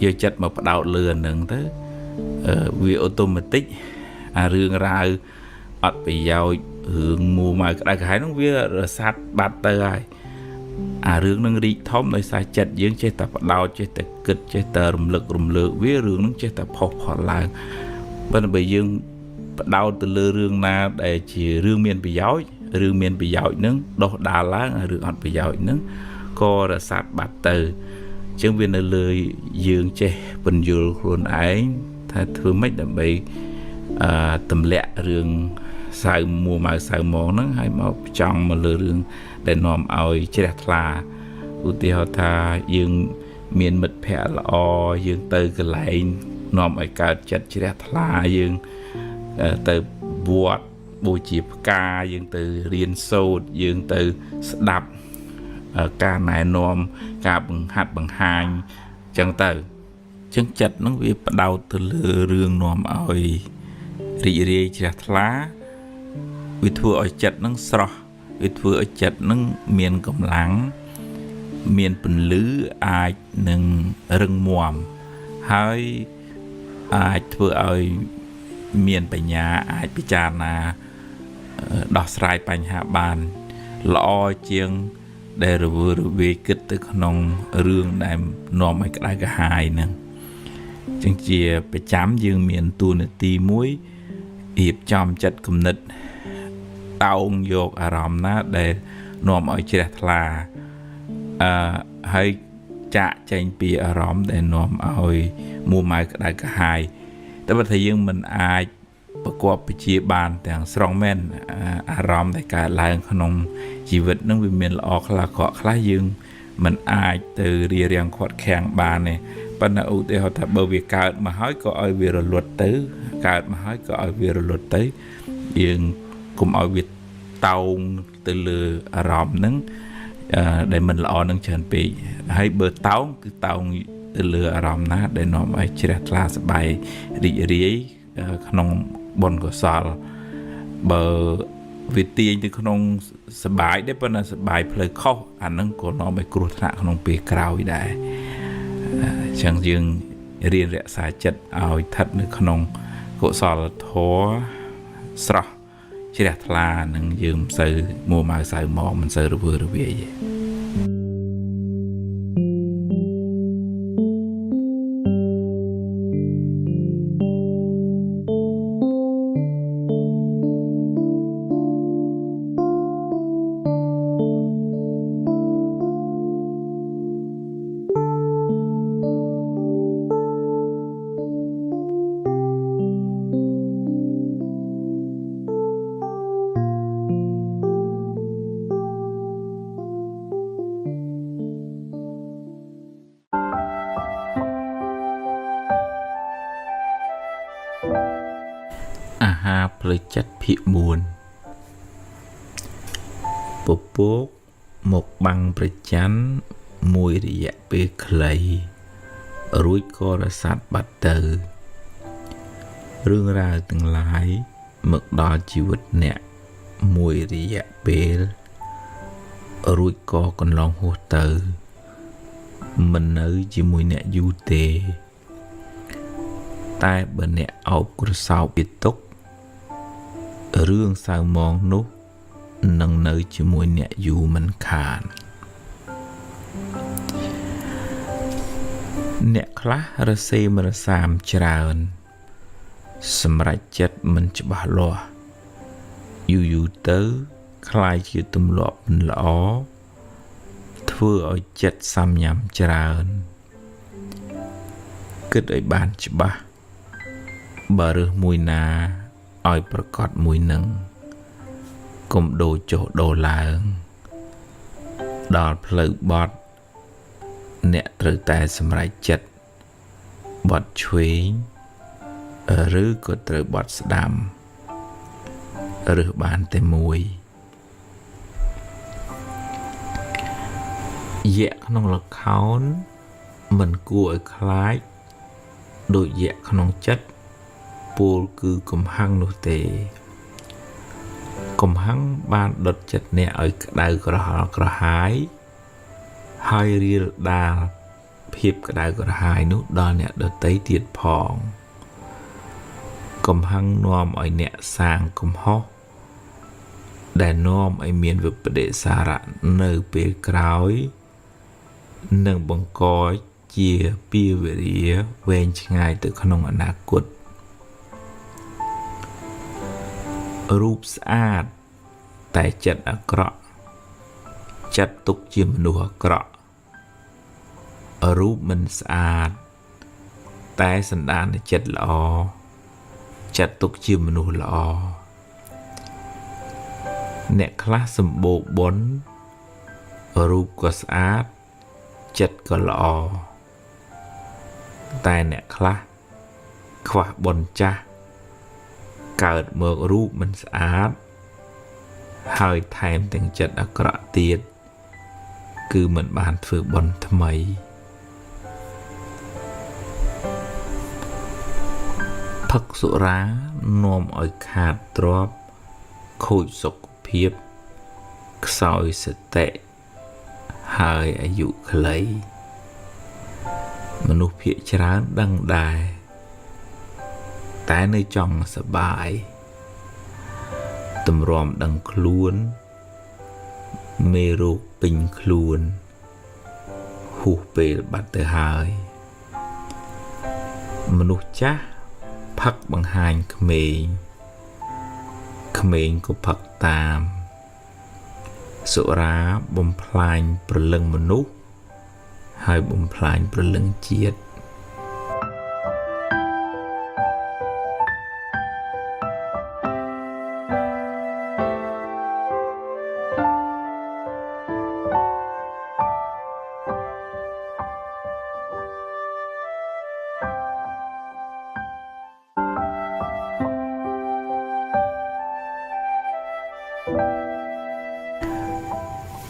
S1: យកចិត្តមកបដោតលើហ្នឹងទៅវាអូតូម៉ាទិកអារឿងរ៉ាវអត់ប្រយោជន៍រឿងមួម៉ៅក្តៅក្រហាយហ្នឹងវារសាត់បាត់ទៅហើយអារឿងនឹងរីកធំដោយសារចិត្តយើងចេះតែបដោតចេះតែគិតចេះតែរំលឹករំលើកវារឿងនឹងចេះតែផុសផុលឡើងប៉ុន្តែបើយើងបដោតទៅលើរឿងណាដែលជារឿងមានប្រយោជន៍រឿងមានប្រយោជន៍នឹងដោះដាលឡើងរឿងអត់ប្រយោជន៍នឹងក៏រសាត់បាត់ទៅអញ្ចឹងវានៅលើយើងចេះពន្យល់ខ្លួនឯងថាធ្វើម៉េចដើម្បីទម្លាក់រឿងសៅមួម៉ៅសៅហ្មងហ្នឹងហើយមកចង់មកលើរឿងដែលនាំឲ្យជ្រះថ្លាឧទាហរណ៍ថាយើងមានមិត្តភ័ក្តិល្អយើងទៅកន្លែងនាំឲ្យកើតចិត្តជ្រះថ្លាយើងទៅវត្តបូជាផ្កាយើងទៅរៀនសូត្រយើងទៅស្ដាប់ការណែនាំការបង្ហាត់បង្ហាញអញ្ចឹងទៅអញ្ចឹងចិត្តហ្នឹងវាផ្ដោតទៅលើរឿងនាំឲ្យរីករាយជ្រះថ្លាវាធ្វើឲ្យចិត្តហ្នឹងស្រស់វាធ្វើឲ្យចិត្តហ្នឹងមានកម្លាំងមានពន្លឺអាចនឹងរឹងមាំហើយអាចធ្វើឲ្យមានបញ្ញាអាចពិចារណាដោះស្រាយបញ្ហាបានល្អជាងដែលរវើរវាយគិតទៅក្នុងរឿងដែលនាំឲ្យក្តៅក្រហាយហ្នឹងចឹងជាប្រចាំយើងមានតួនាទីមួយរៀបចំចិត្តគំនិតតោងយកអារម្មណ៍ណាដែលនាំឲ្យជ្រះថ្លាហើយចាក់ចេញពីអារម្មណ៍ដែលនាំឲ្យមួម៉ៅក្តៅក្រហាយតែបើថាយើងមិនអាចប្រកបវិជ្ជាបានទាំងស្រុងមែនអារម្មណ៍ដែលកើតឡើងក្នុងជីវិតនឹងវាមានល្អខ្លះអាក្រក់ខ្លះយើងមិនអាចទៅរារាំងខាត់ខាំងបានទេប៉ុន្តែឧទាហរណ៍ថាបើវាកើតមកហើយក៏ឲ្យវារលត់ទៅកើតមកហើយក៏ឲ្យវារលត់ទៅយើងកុំឲ្យវាតោងទៅលើអារម្មណ៍ហ្នឹងដែលមិនល្អនឹងច្រើនពេកហើយបើតោងគឺតោងទៅលើអារម្មណ៍ណាដែលនាំឲ្យជ្រះថ្លាសប្បាយរីករាយក្នុងបុណ្យកុសលបើវាទាញទៅក្នុងសបាយដែរប៉ុន្តែសបាយផ្លូវខុសអាហ្នឹងក៏នាំឲ្យគ្រោះថ្នាក់ក្នុងពេលក្រោយដែរអញ្ចឹងយើងរៀនរក្សាចិត្តឲ្យស្ថិតនៅក្នុងកុសលធម៌ស្រស់ជ្រះថ្លានឹងយើងមិនសូវមួម៉ៅសៅហ្មងមិនសូវរវើរវាយទេអាហារផ្លូវចិត្តភាគ4ពពកមកបាំងប្រច័ណ្ឌមួយរយៈពេលខ្លី រួចក៏រសាត់បាត់ទៅរឿងរ៉ាវទាំងឡាយមកដល់ជីវិតអ្នកមួយរយៈពេលរួចក៏កន្លងហួសទៅមិននៅជាមួយអ្នកយូរទេតែបើអ្នកអោបក្រសោបពីទុករឿងសៅមងនោះនឹងនៅជាមួយអ្នកយូរមិនខានអ្នកខ្លះរសេមរសាមច្រើនសម្រេចចិត្តមិនច្បាស់លាស់យូរទៅคล้ายជាទម្លាប់មិនល្អធ្វើឲ្យចិត្តសាំញ៉ាំច្រើនគិតឲ្យបានច្បាស់បើរើសមួយណាឲ្យប្រកបមួយនឹងកុំដូរចុះដូរឡើងដល់ផ្លូវបត់អ្នកត្រូវតែសម្រេចចិត្តបត់ឆ្វេងឬក៏ត្រូវបត់ស្ដាំរើសបានតែមួយយៈក្នុងល្ខោនមិនគួរឲ្យខ្លាចដូចយៈក្នុងចិត្តពោលគឺកំហឹងនោះទេកំហឹងបានដុតចិត្តអ្នកឲ្យក្តៅក្រហល់ក្រហាយហើយរៀលដាលភាពក្តៅក្រហាយនោះដល់អ្នកដទៃទៀតផងកំហឹងនាំឲ្យអ្នកសាងកំហុសដែលនាំឲ្យមានវិបដិសារៈនៅពេលក្រោយនឹងបង្កជាពីវេរាវែងឆ្ងាយទៅក្នុងអនាគតរូបស្អាតតែចិត្តអាក្រក់ចាត់ទុកជាមនុស្សអាក្រក់រូបមិនស្អាតតែសន្តានចិត្តល្អចាត់ទុកជាមនុស្សល្អអ្នកខ្លះសម្បូរបុណ្យរូបក៏ស្អាតចិត្តក៏ល្អតែអ្នកខ្លះខ្វះបុណ្យចាស់កើតមករូបមិនស្អាតហើយថែមទាំងចិត្តអាក្រក់ទៀតគឺមិនបានធ្វើបុណ្យថ្មីផឹកសុរានាំឲ្យខាតទ្រព្យខូចសុខភាពខ្សោយសតិហើយអាយុខ្លីមនុស្សភាគច្រើនដឹងដែរតែនៅចង់សប្បាយទម្រាំដឹងខ្លួនមេរោគពេញខ្លួនហួសពេលបាត់ទៅហើយមនុស្សចាស់ផឹកបង្ហាញក្មេងក្មេងក៏ផឹកតាមសុរាបំផ្លាញព្រលឹងមនុស្សហើយបំផ្លាញព្រលឹងជាតិ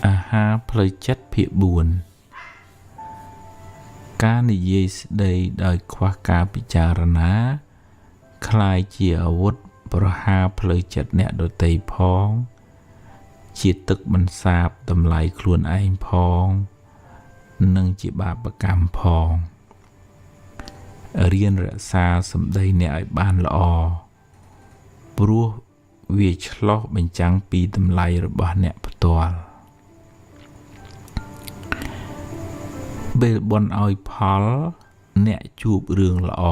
S1: អាហារផ្លូវចិត្តភាគ4ការនិយាយស្ដីដោយខ្វះការពិចារណាคล้ายជាអាវុធប្រហារផ្លូវចិត្តអ្នកដទៃផងជាទឹកបន្សាបតម្លៃខ្លួនឯងផងនិងជាបាបកម្មផងរៀនរក្សាសម្ដីអ្នកឲ្យបានល្អព្រោះវាឆ្លោះបញ្ចាំងពីតម្លៃរបស់អ្នកផ្ទាល់ពេលបន់ឲ្យផលអ្នកជួបរឿងល្អ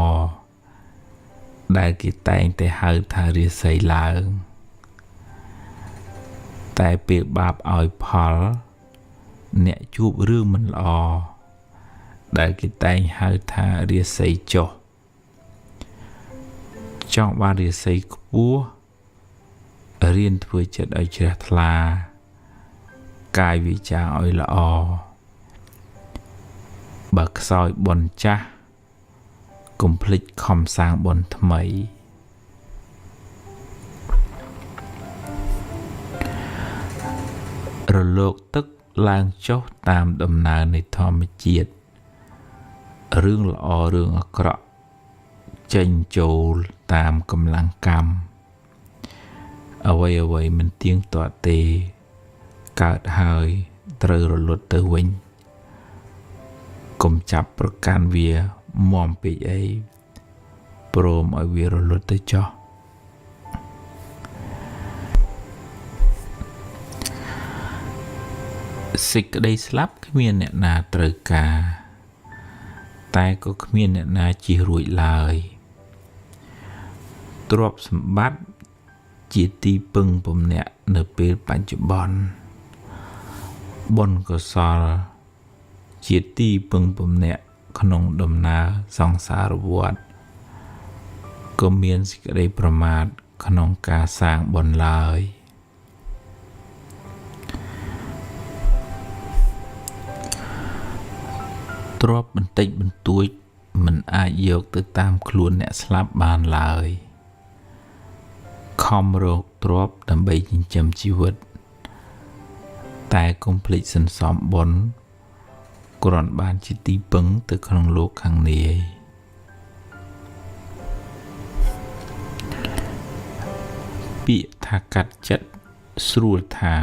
S1: ដែលគេតែងតែហៅថារាសីឡើងតែពេលបាបឲ្យផលអ្នកជួបរឿងមិនល្អដែលគេតែងហៅថារាសីចុះចង់បានរាសីខ្ពស់រៀនធ្វើចិត្តឲ្យជ្រះថ្លាកាយវាចាឲ្យល្អបើខ្សោយបុណ្យចាស់កុំភ្លេចខំសាងបុណ្យថ្មីរលកទឹកឡើងចុះតាមដំណើរនៃធម្មជាតិ រឿងល្អរឿងអាក្រក់ចេញចូលតាមកម្លាំងកម្មអ្វីមិនទៀងទាត់ទេកើតហើយត្រូវរលត់ទៅវិញកុំចាប់ប្រកាន់វាមាំពេកអីព្រមឲ្យវារលត់ទៅចោះសេចក្តីស្លាប់គ្មានអ្នកណាត្រូវការតែក៏គ្មានអ្នកណាជិះរួចឡើយទ្រព្យសម្បត្តិជាទីពឹងពំនាក់នៅពេលបច្ចុប្បន្នបុណ្យកុសលជាទីពឹងពំនាក់ក្នុងដំណើរសង្សារវដ្តក៏មានសេចក្តីប្រមាទក្នុងការសាងបុណ្យឡើយទ្រព្យបន្តិចបន្តួចមិនអាចយកទៅតាមខ្លួនអ្នកស្លាប់បានឡើយខំរកទ្រព្យដើម្បីចិញ្ចឹមជីវិតតែកុំភ្លេចសន្សំបុណ្យគ្រាន់បានជាទីពឹងទៅក្នុងលោកខាងនាយពាក្យថាកាត់ចិត្តស្រួលថា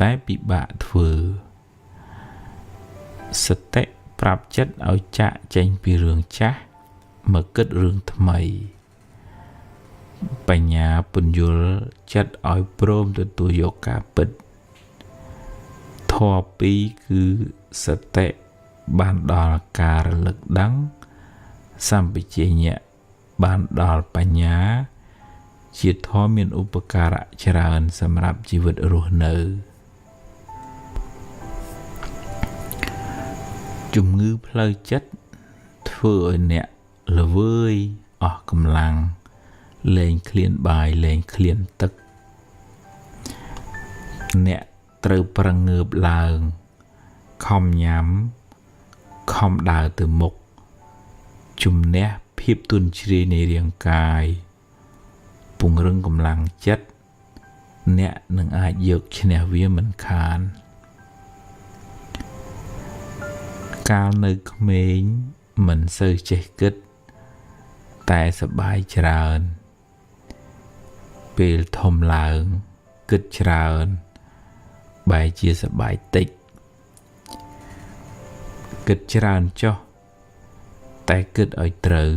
S1: តែពិបាកធ្វើសតិប្រាប់ចិត្តឲ្យចាក់ចេញពីរឿងចាស់មកគិតរឿងថ្មីបញ្ញាពន្យល់ចិត្តឲ្យព្រមទទួលយកការពិតធម៌ពីរគឺសតិបានដល់ការរលឹកដឹងសម្បជញ្ញៈបានដល់បញ្ញាជាធម៌មានឧបការៈច្រើនសម្រាប់ជីវិតរស់នៅជំងឺផ្លូវចិត្តធ្វើឲ្យអ្នកល្វើយអស់កម្លាំងលែងឃ្លានបាយលែងឃ្លានទឹកអ្នកត្រូវប្រឹងងើបឡើងខំញ៉ាំខំដើរទៅមុខជំនះភាពទន់ជ្រាយនៃរាងកាយពង្រឹងកម្លាំងចិត្តអ្នកនឹងអាចយកឈ្នះវាមិនខានកាលនៅក្មេងមិនសូវចេះគិតតែសប្បាយច្រើនពេលធំឡើងគិតច្រើនបែរជាសប្បាយតិចគិតច្រើនចុះតែគិតឲ្យត្រូវ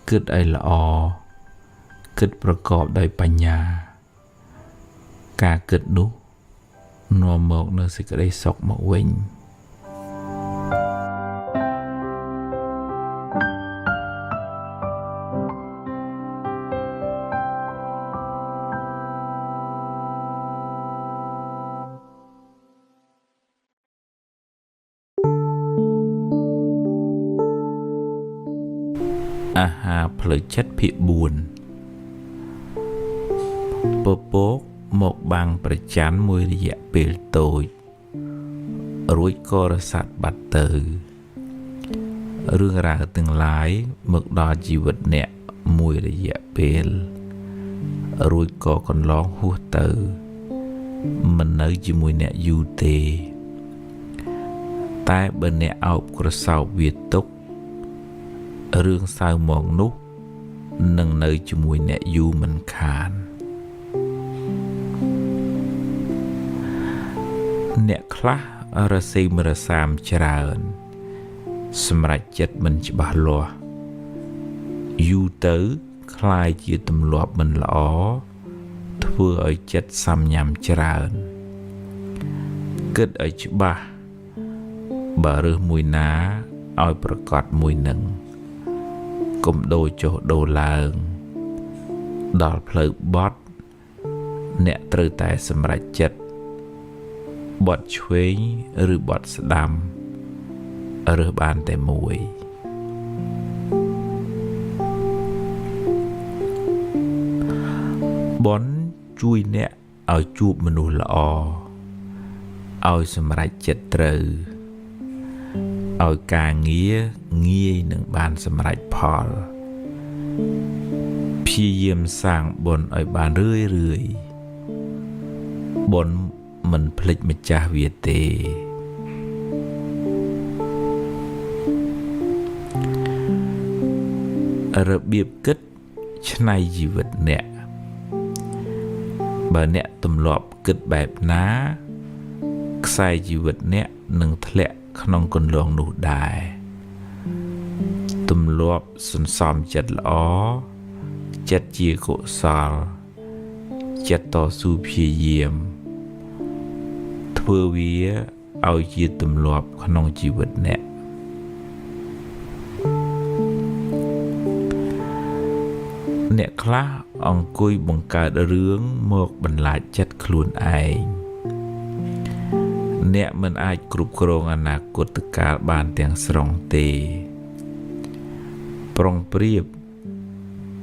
S1: គិតឲ្យល្អគិតប្រកបដោយបញ្ញាការគិតនោះនាំមកនូវសេចក្តីសុខមកវិញអាហារផ្លូវចិត្តភាគ4ពពកមកបាំងប្រច័ណ្ឌមួយរយៈពេលតូចរួចក៏រសាត់បាត់ទៅរឿងរ៉ាវទាំងឡាយមកដល់ជីវិតអ្នកមួយរយៈពេលរួចក៏កន្លងហួសទៅមិននៅជាមួយអ្នកយូរទេតែបើអ្នកអោបក្រសោបវាទុករឿងសៅមកនោះនឹងនៅជាមួយអ្នកយូរមិនខានអ្នកខ្លះរសេមរសាមច្រើនសម្រេចចិត្តមិនច្បាស់លាស់យូរទៅคล้ายជាទម្លាប់មិនល្អធ្វើឲ្យចិត្តសាំញ៉ាំច្រើនគិតឲ្យច្បាស់បើរើសមួយណាឲ្យប្រកបមួយនឹងកុំដូរចុះដូរឡើងដល់ផ្លូវបត់អ្នកត្រូវតែសម្រេចចិត្តបត់ឆ្វេងឬបត់ស្ដាំរើសបានតែមួយបុណ្យជួយអ្នកឲ្យជួបមនុស្សល្អឲ្យសម្រេចចិត្តត្រូវឲ្យការងារងាយនឹងបានសម្រេចផលព្យាយាមសាងបុណ្យឲ្យបានរឿយបុណ្យមិនភ្លេចម្ចាស់វាទេ របៀបគិតឆ្នៃជីវិតអ្នកបើអ្នកទម្លាប់គិតបែបណាខ្សែជីវិតអ្នកនឹងធ្លាក់ក្នុងគន្លងនោះដែរទម្លាប់សន្សំចិត្តល្អចិត្តជាកុសលចិត្តតស៊ូព្យាយាមធ្វើវាឲ្យជាទម្លាប់ក្នុងជីវិតអ្នកខ្លះអង្គុយបង្កើតរឿងមកបន្លាចចិត្តខ្លួនឯងអ្នកមិនអាចគ្រប់គ្រងអនាគតកាលបានទាំងស្រុងទេប្រុងប្រៀប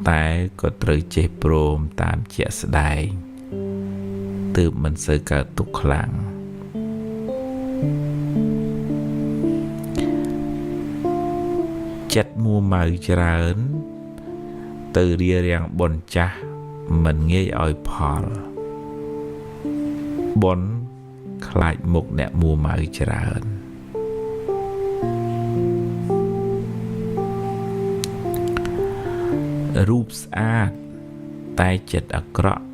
S1: តែក៏ត្រូវចេះព្រមតាមជាក់ស្ដែងទើបមិនសូវកើតទុក្ខខ្លាំងចិត្តមួម៉ៅច្រើនទៅរារាំងបុណ្យចាស់មិនងាយឲ្យផលបុណ្យខ្លាចមុខអ្នកមួម៉ៅច្រើនរូបស្អាតតែចិត្តអាក្រក់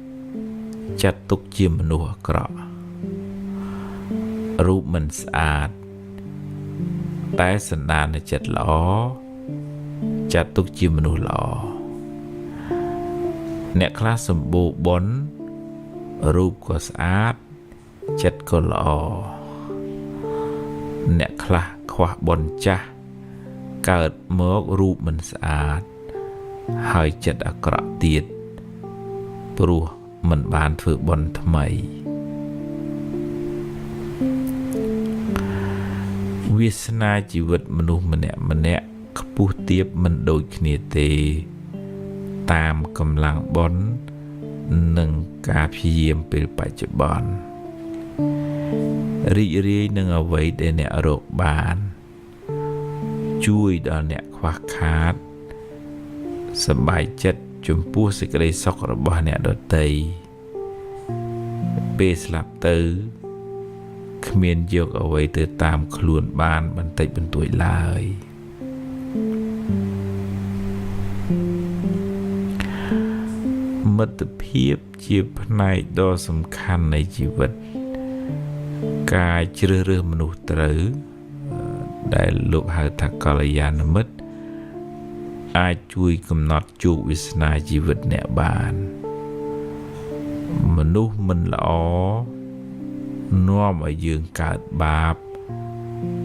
S1: ចាត់ទុកជាមនុស្សអាក្រក់រូបមិនស្អាតតែសន្តានចិត្តល្អចាត់ទុកជាមនុស្សល្អអ្នកខ្លះសម្បូរបុណ្យរូបក៏ស្អាតចិត្តក៏ល្អអ្នកខ្លះខ្វះបុណ្យចាស់កើតមករូបមិនស្អាតហើយចិត្តអាក្រក់ទៀតព្រោះមិនបានធ្វើបុណ្យថ្មីវាសនាជីវិតមនុស្សម្នាក់ខ្ពស់ទាបមិនដូចគ្នាទេតាមកម្លាំងបុណ្យនិងការព្យាយាមពេលបច្ចុប្បន្នរីករាយនឹងអ្វីដែលអ្នករកបានជួយដល់អ្នកខ្វះខាតសប្បាយចិត្តចំពោះសេចក្តីសុខរបស់អ្នកដទៃពេលស្លាប់ទៅគ្មានយកអ្វីទៅតាមខ្លួនបានបន្តិចបន្តួចឡើយមិត្តភាពជាផ្នែកដ៏សំខាន់នៃជីវិតការជ្រើសរើសមនុស្សត្រូវដែលលោកហៅថាកល្យាណមិត្តអាចជួយកំណត់ជោគវាសនាជីវិតអ្នកបានមនុស្សមិនល្អនាំឲ្យយើងកើតបាប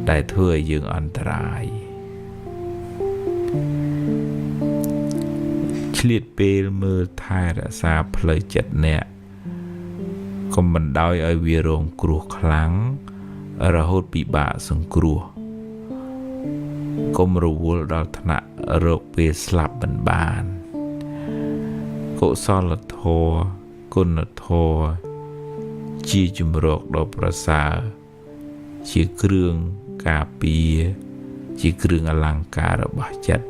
S1: ដែលធ្វើឲ្យយើងអន្តរាយឆ្លៀតពេលមើលថែរក្សាផ្លូវចិត្តអ្នកកុំបណ្ដោយឲ្យវារងគ្រោះខ្លាំងរហូតពិបាកសង្គ្រោះកុំរវល់ដល់ថ្នាក់រោគពេលស្លាប់មិនបានកុសលធម៌គុណធម៌ជាជំរកដ៏ប្រសើរជាគ្រឿងការពារជាគ្រឿងអលង្ការរបស់ចិត្ត